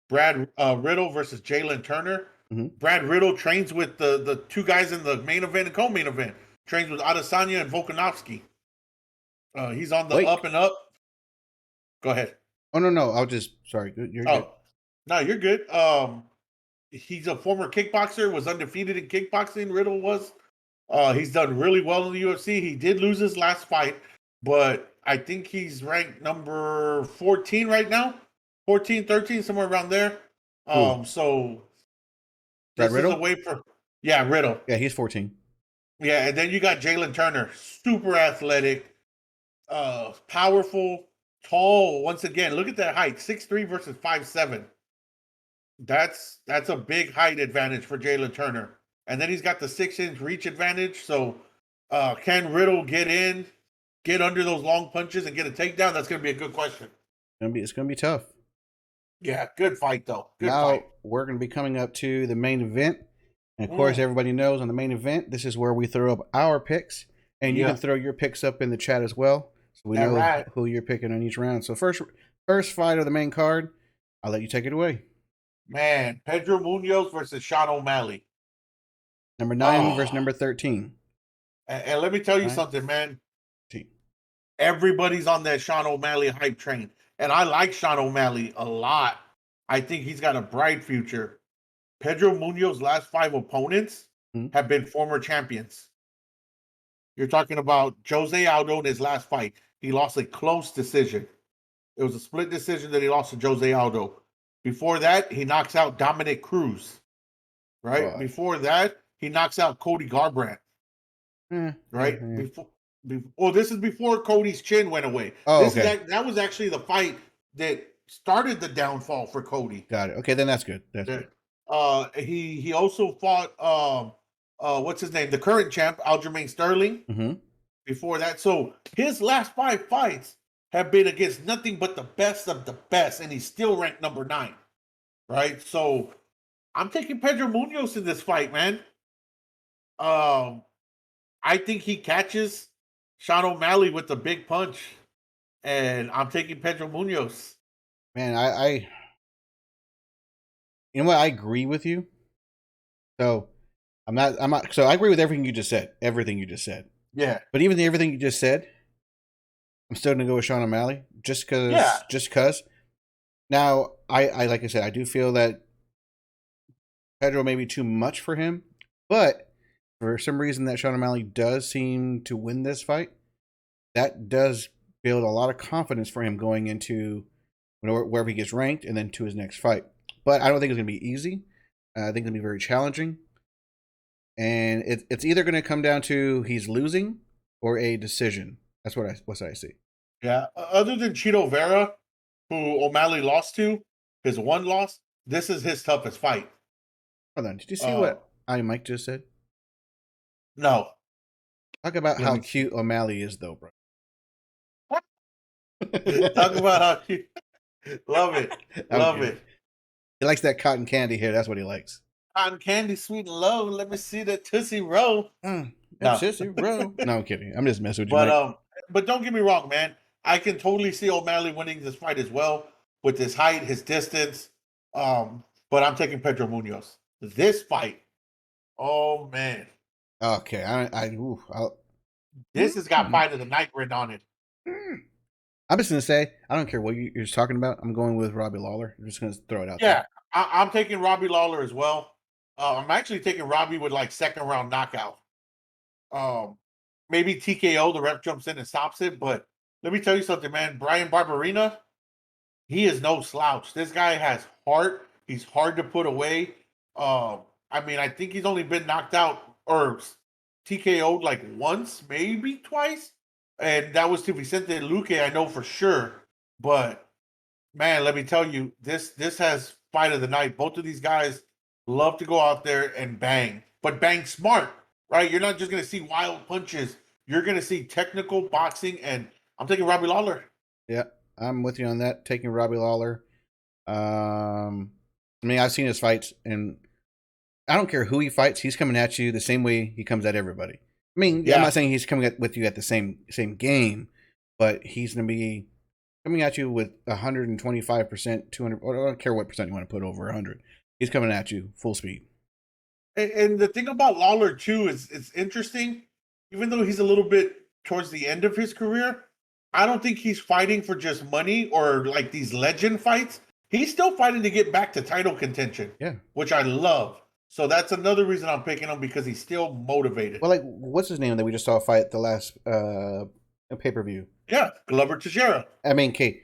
Brad Riddle versus Jalen Turner. Mhm. Brad Riddle trains with the 2 guys in the main event and co-main event. Trains with Adesanya and Volkanovski. He's on the Wait. up and up. Go ahead. Oh no. I'll just sorry. You're good. Oh, no, you're good. He's a former kickboxer, was undefeated in kickboxing. Riddle was. He's done really well in the UFC. He did lose his last fight, but I think he's ranked number 14 right now. 14, 13, somewhere around there. Who? So Brad this is a Riddle? way for, yeah, Riddle. Yeah, he's 14. Yeah, and then you got Jalen Turner, super athletic, powerful, tall. Once again, look at that height, 6'3" versus 5'7". That's a big height advantage for Jalen Turner. And then he's got the 6-inch reach advantage. So can Riddle get in, get under those long punches and get a takedown? That's gonna be a good question. It's gonna be tough. Yeah, good fight though. Good Now fight. we're gonna be coming up to the main event. And of course, everybody knows on the main event, this is where we throw up our picks. And you Yeah. can throw your picks up in the chat as well. So we All know right. who you're picking on each round. So first fight of the main card, I'll let you take it away. Man, Pedro Munoz versus Sean O'Malley. Number 9 versus Oh, number 13. and let me tell you 9, something, man. 13. Everybody's on that Sean O'Malley hype train, and I like Sean O'Malley a lot. I think he's got a bright future. Pedro Munoz's last 5 opponents Hmm. have been former champions. You're talking about Jose Aldo in his last fight. He lost a close decision. It was a split decision that he lost to Jose Aldo. Before that, he knocks out Dominic Cruz. Right Boy. before that, he knocks out Cody Garbrandt. Right Yeah. well, this is before Cody's chin went away. Oh, This is okay. that was actually the fight that started the downfall for Cody. Got it. Okay, then that's good. That's Yeah. good. He also fought what's his name, the current champ Aljamain Sterling. Mm-hmm. Before that, so his last 5 fights have been against nothing but the best of the best, and he's still ranked number 9. Right, so I'm taking Pedro Munoz in this fight, man. Um, I think he catches Sean O'Malley with the big punch, and I'm taking Pedro Munoz. Man, you know what? I agree with you. So I'm not. So I agree with everything you just said. Everything you just said. Yeah, But even everything you just said, I'm still gonna go with Sean O'Malley just yeah, because. Just cause. Now, I like I said, I do feel that Pedro may be too much for him, but for some reason that Sean O'Malley does seem to win this fight. That does build a lot of confidence for him going into wherever he gets ranked and then to his next fight. But I don't think it's going to be easy. I think it's going to be very challenging. And it's either going to come down to he's losing or a decision. That's what I see. yeah. Other than Chito Vera, who O'Malley lost to, his one loss, this is his toughest fight. Hold on. Did you see Uh, what I Mike just said? no, Talk about let how me see. cute O'Malley is, though, bro. Talk about how you love it, I'm love kidding. it. He likes that cotton candy hair. That's what he likes. Cotton candy, sweet and low. Let me see that Tootsie Roll. That's No, just a row. No, I'm kidding. I'm just messing with you, but Mike. but don't get me wrong, man. I can totally see O'Malley winning this fight as well with his height, his distance. But I'm taking Pedro Munoz. This fight, oh man, Okay, ooh, this has got fight of the night written on it. I'm just gonna say I don't care what you're just talking about. I'm going with Robbie Lawler. I'm just gonna throw it out there. Yeah, I'm taking Robbie Lawler as well. I'm actually taking Robbie with like second round knockout. Um, maybe TKO. The ref jumps in and stops it. But let me tell you something, man. Brian Barberina, he is no slouch. This guy has heart. He's hard to put away. I mean, I think he's only been knocked out or TKO'd like once, maybe twice, and that was to Vicente Luque. I know for sure. But man, let me tell you, this has fight of the night. Both of these guys love to go out there and bang, but bang smart, right? You're not just gonna see wild punches. You're gonna see technical boxing, and I'm taking Robbie Lawler. Yeah, I'm with you on that. Taking Robbie Lawler. I mean, I've seen his fights, and I don't care who he fights. He's coming at you the same way he comes at everybody. I mean, I'm Yeah, not saying he's coming with you at the same game, but he's gonna be coming at you with 125%, 200. I don't care what percent you want to put over 100. He's coming at you full speed. and the thing about Lawler too is it's interesting. Even though he's a little bit towards the end of his career, I don't think he's fighting for just money or like these legend fights. He's still fighting to get back to title contention, Yeah. which I love. So that's another reason I'm picking him because he's still motivated. Well, like, what's his name that we just saw fight the last pay per view? Yeah, Glover Teixeira. I mean, okay,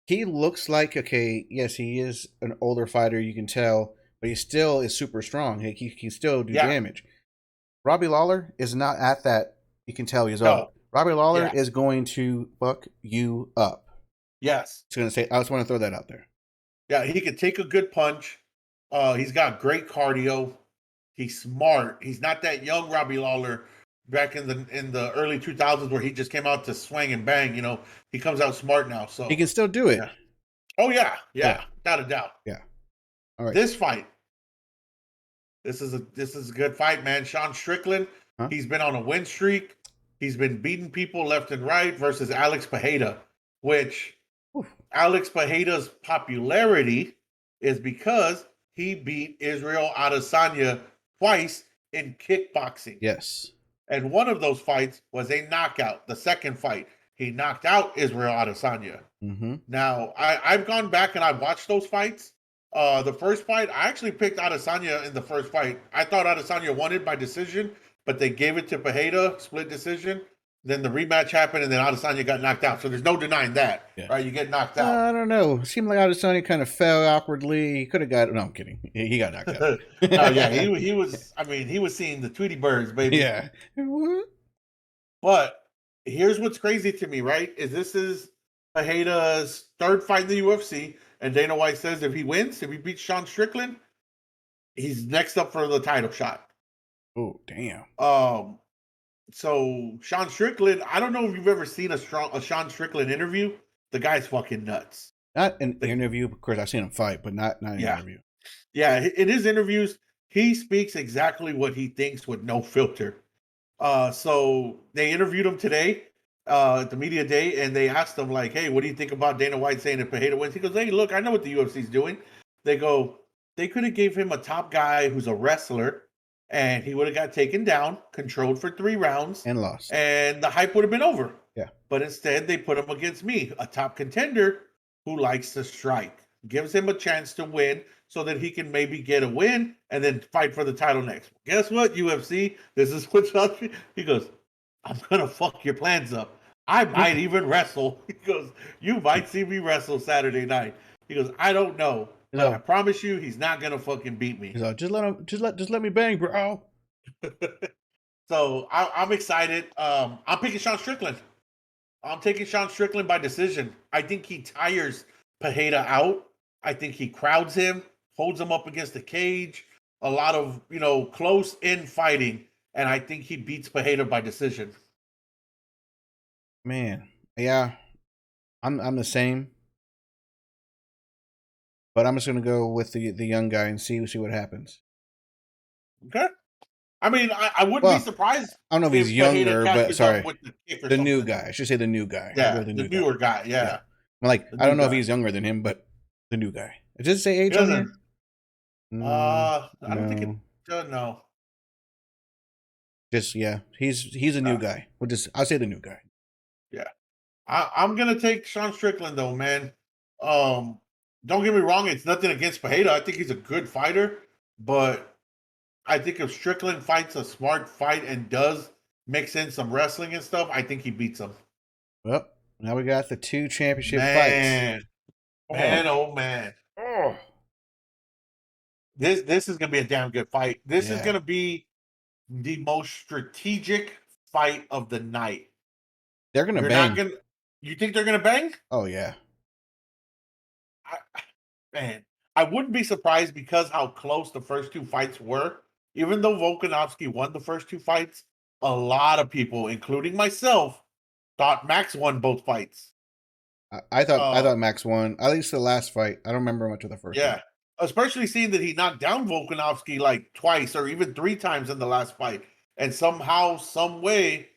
he looks like yes, he is an older fighter. You can tell, but he still is super strong. He can still do Yeah, damage. Robbie Lawler is not at that. You can tell he's old. no, Robbie Lawler yeah, is going to fuck you up. yes, Just gonna say, I just want to throw that out there. yeah. He can take a good punch. He's got great cardio. He's smart. He's not that young Robbie Lawler back in the early 2000s where he just came out to swing and bang. He comes out smart now. He So can still do it. yeah. Oh yeah, Yeah, yeah, without a doubt. yeah. All right. This fight, this is a good fight, man. Sean Strickland, Huh? he's been on a win streak. He's been beating people left and right versus Alex Pereira, which Oof. Alex Pereira's popularity is because he beat Israel Adesanya twice in kickboxing. Yes. And one of those fights was a knockout. The second fight, he knocked out Israel Adesanya. Mm-hmm. Now, I've gone back and I've watched those fights. The first fight, I actually picked Adesanya in the first fight. I thought Adesanya won it by decision, but they gave it to Pereira, split decision. Then the rematch happened, and then Adesanya got knocked out. So there's no denying that, Yeah. right? You get knocked out. I don't know. It seemed like Adesanya kind of fell awkwardly. He could have got. No, I'm kidding. He got knocked out. No, yeah, he was. I mean, he was seeing the Tweety birds, baby. Yeah. What? But here's what's crazy to me, right? Is this is Pereira's third fight in the UFC, and Dana White says if he wins, if he beats Sean Strickland, he's next up for the title shot. Oh, damn. So Sean Strickland, I don't know if you've ever seen a Sean Strickland interview. The guy's fucking nuts. Not an interview. Of course, I've seen him fight, but not an interview. Yeah, in his interviews, he speaks exactly what he thinks with no filter. So they interviewed him today at the media day, and they asked him like, "Hey, what do you think about Dana White saying if Pereira wins?" He goes, "Hey, look, I know what the UFC's doing." They go, "They could have gave him a top guy who's a wrestler, and he would have got taken down, controlled for 3 rounds, And lost. and the hype would have been over." Yeah. But instead, they put him against me, a top contender who likes to strike, gives him a chance to win so that he can maybe get a win and then fight for the title next. Guess what, UFC? This is what he goes, "I'm going to fuck your plans up. I might even wrestle." He goes, "You might see me wrestle Saturday night." He goes, "I don't know. But I promise you, he's not going to fucking beat me." He's like, just let me bang, bro. So I'm excited. I'm picking Sean Strickland. I'm taking Sean Strickland by decision. I think he tires Pereira out. I think he crowds him, holds him up against the cage, a lot of, close in fighting, and I think he beats Pereira by decision. Man, yeah, I'm the same, but I'm just gonna go with the young guy and see what happens. Okay. I mean, I wouldn't be Well, surprised I don't know if he's Pereira younger, but catches up sorry, with the kick or the new something. guy. I should say the new guy. I'll go Yeah, with the the new guy. newer guy. Yeah. Yeah. I'm like, The I don't new know if guy. he's younger than him, but the new guy. Does it say age He on doesn't. here? I don't think it No. does. No. Just yeah, he's a new guy. I'll say the new guy. Yeah. I'm gonna take Sean Strickland though, man. Um, don't get me wrong, it's nothing against Pereira. I think he's a good fighter, but I think if Strickland fights a smart fight and does mix in some wrestling and stuff, I think he beats him. Well, now we got the 2 championship fights. Man, man, oh man. Oh. This is gonna be a damn good fight. This is Yeah. gonna be the most strategic fight of the night. They're gonna You're bang. not gonna You think they're gonna bang? Oh yeah. Man, I wouldn't be surprised because how close the first 2 fights were. Even though Volkanovski won the first 2 fights, a lot of people, including myself, thought Max won both fights. I thought Max won. At least the last fight. I don't remember much of the first one. Yeah, especially seeing that he knocked down Volkanovski like twice or even 3 times in the last fight, and somehow, some way,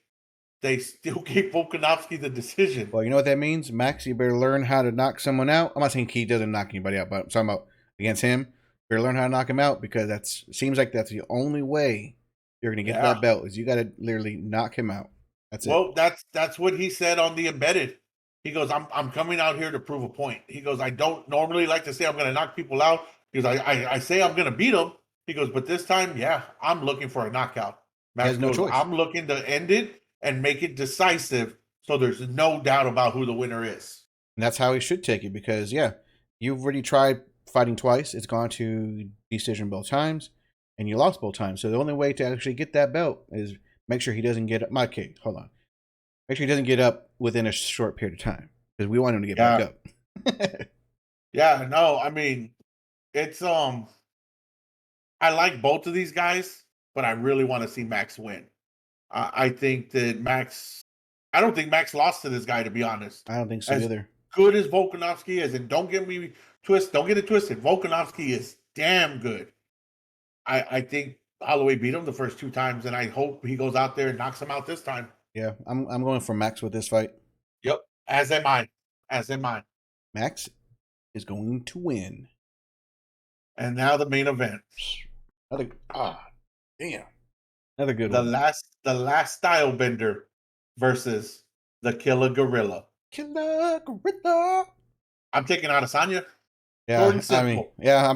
they still gave Volkanovski the decision. Well, you know what that means? Max, you better learn how to knock someone out. I'm not saying he doesn't knock anybody out, but I'm talking about against him. You better learn how to knock him out because seems like that's the only way you're gonna get that belt is you gotta literally knock him out. That's it. Well, that's what he said on the embedded. He goes, I'm coming out here to prove a point. He goes, I don't normally like to say I'm gonna knock people out. He goes, I say I'm gonna beat them. He goes, but this time, yeah, I'm looking for a knockout. Max has no choice. I'm looking to end it and make it decisive so there's no doubt about who the winner is. And that's how he should take it because yeah, you've already tried fighting twice. It's gone to decision both times, and you lost both times. So the only way to actually get that belt is make sure he doesn't get up. Okay, hold on. Make sure he doesn't get up within a short period of time because we want him to get back up. Yeah, no, I mean, it's I like both of these guys, but I really want to see Max win. I think that I don't think Max lost to this guy, to be honest. I don't think so either. Good as Volkanovski is, and don't get it twisted. Volkanovski is damn good. I think Holloway beat him the first 2 times, and I hope he goes out there and knocks him out this time. Yeah, I'm going for Max with this fight. Yep, as am I. As am I. Max is going to win. And now the main event. Damn. Another good The one. last style bender versus the killer gorilla. Killer Gorilla. I'm taking Adesanya. Short Yeah, and I mean, simple. yeah,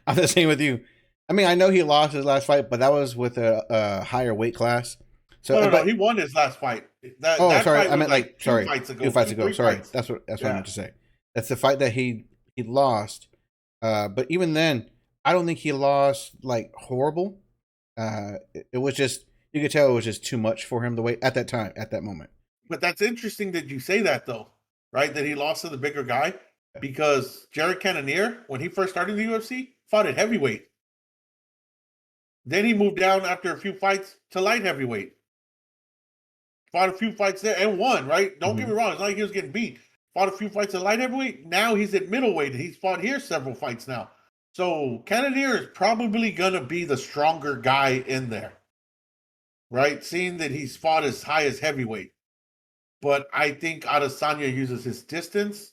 I'm the same with you. I mean, I know he lost his last fight, but that was with a higher weight class. So, No. but He won his last fight. oh, That sorry, fight I was meant like like sorry, two fights two, ago. three Sorry, fights. that's what I Yeah. meant to say. That's the fight that he lost. But even then, I don't think he lost like horrible. It was just you could tell it was just too much for him the way at that time at that moment. But that's interesting that you say that though, right? That he lost to the bigger guy because Jared Cannonier, when he first started the UFC, fought at heavyweight. Then he moved down after a few fights to light heavyweight. Fought a few fights there and won, right? Don't get me wrong. It's not like he was getting beat. Fought a few fights at light heavyweight. Now he's at middleweight. He's fought here several fights now. So Cannonier is probably going to be the stronger guy in there, right? Seeing that he's fought as high as heavyweight. But I think Adesanya uses his distance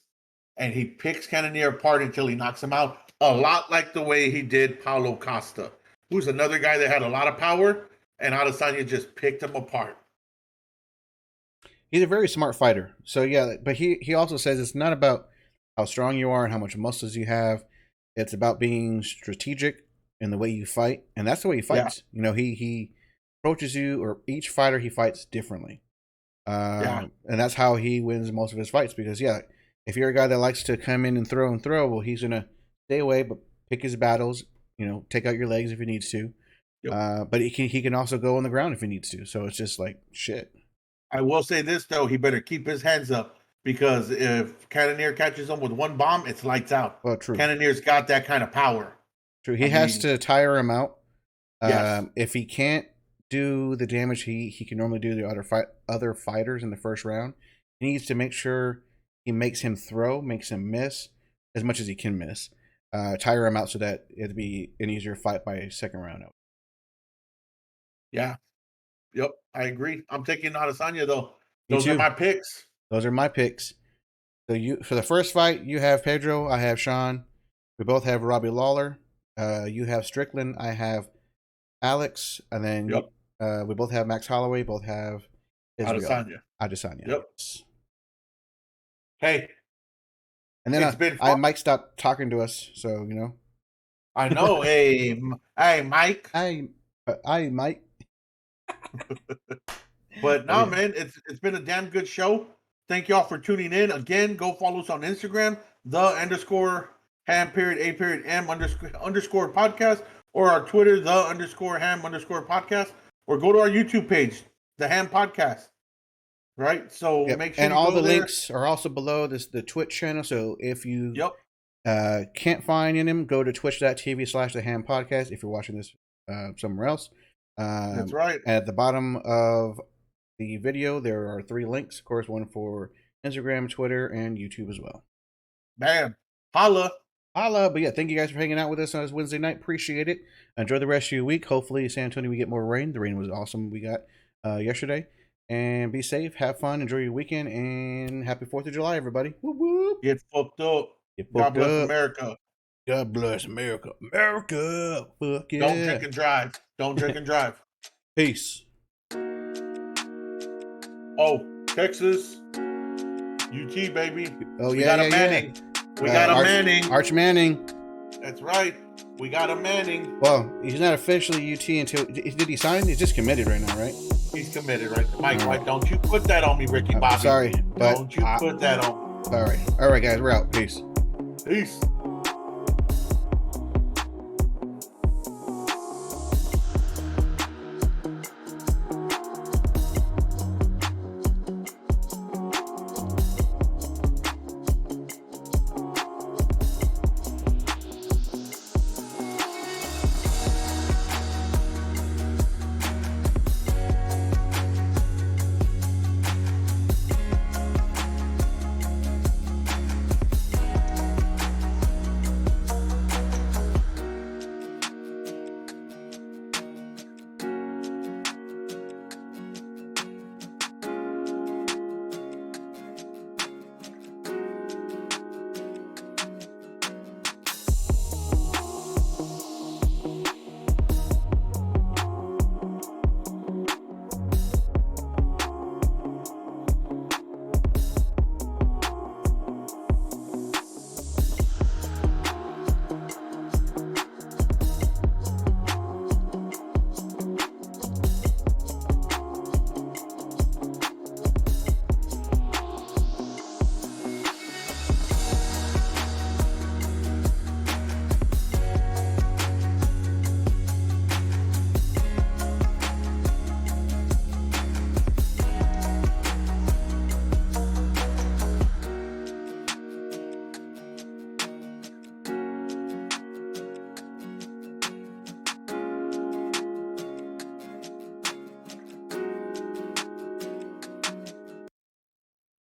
and he picks Cannonier apart until he knocks him out. A lot like the way he did Paulo Costa, who's another guy that had a lot of power, and Adesanya just picked him apart. He's a very smart fighter. So yeah, but he also says it's not about how strong you are and how much muscles you have. It's about being strategic in the way you fight, and that's the way he fights. You know, he approaches you, or each fighter he fights differently. Yeah. And that's how he wins most of his fights. Because yeah, if you're a guy that likes to come in and throw, well, he's gonna stay away, but pick his battles. You know, take out your legs if he needs to. Yep. But he can also go on the ground if he needs to. So it's just like shit. I will say this though, he better keep his hands up because if Cannonier catches him with one bomb, it's lights out. Well, true. Cannonier's got that kind of power. True. He has to tire him out. Yes. If he can't do the damage he can normally do the other fighters in the first round, he needs to make sure he makes him throw, makes him miss as much as he can miss. Tire him out so that it'd be an easier fight by second round. Yeah. Yep. I agree. I'm taking Adesanya though. Me Those are too. my picks. Those are my picks. So you for the first fight, you have Pedro, I have Sean. We both have Robbie Lawler. You have Strickland, I have Alex, and then Yep. we both have Max Holloway. Both have Israel. Adesanya. Yep. Hey, And then it's been I fun. Mike stopped talking to us, so you know. I know. Hey, Mike. I Mike. But no, man, it's been a damn good show. Thank y'all for tuning in. Again, go follow us on Instagram, _ham_a_m__ podcast, or our Twitter, _ham_podcast, or go to our YouTube page, the Ham Podcast. Right? So Yep. make sure And you all go the there. links are also below the Twitch channel. So if you Yep. can't find him, go to twitch.tv/the Ham Podcast if you're watching this somewhere else. That's right. At the bottom of the video, there are 3 links. Of course, one for Instagram, Twitter, and YouTube as well. Bam. Holla. Holla. But yeah, thank you guys for hanging out with us on this Wednesday night. Appreciate it. Enjoy the rest of your week. Hopefully, San Antonio, we get more rain. The rain was awesome we got yesterday. And be safe, have fun, enjoy your weekend, and happy 4th of July, everybody. Whoop, whoop. Get fucked up. Get God fucked bless up. America. God bless America. America. Fuck yeah. Don't drink and drive. Don't drink and drive. Peace. Oh, Texas. UT, baby. Oh, We yeah, got a Manning. We got a Manning. Arch Manning. That's right. We got a Manning. Well, he's not officially UT until... Did he sign? He's just committed right now, right? He's committed, right? Mike, don't you put that on me, Ricky Bobby. Sorry, but... Don't you put that on me. All right, guys, we're out. Peace. Peace.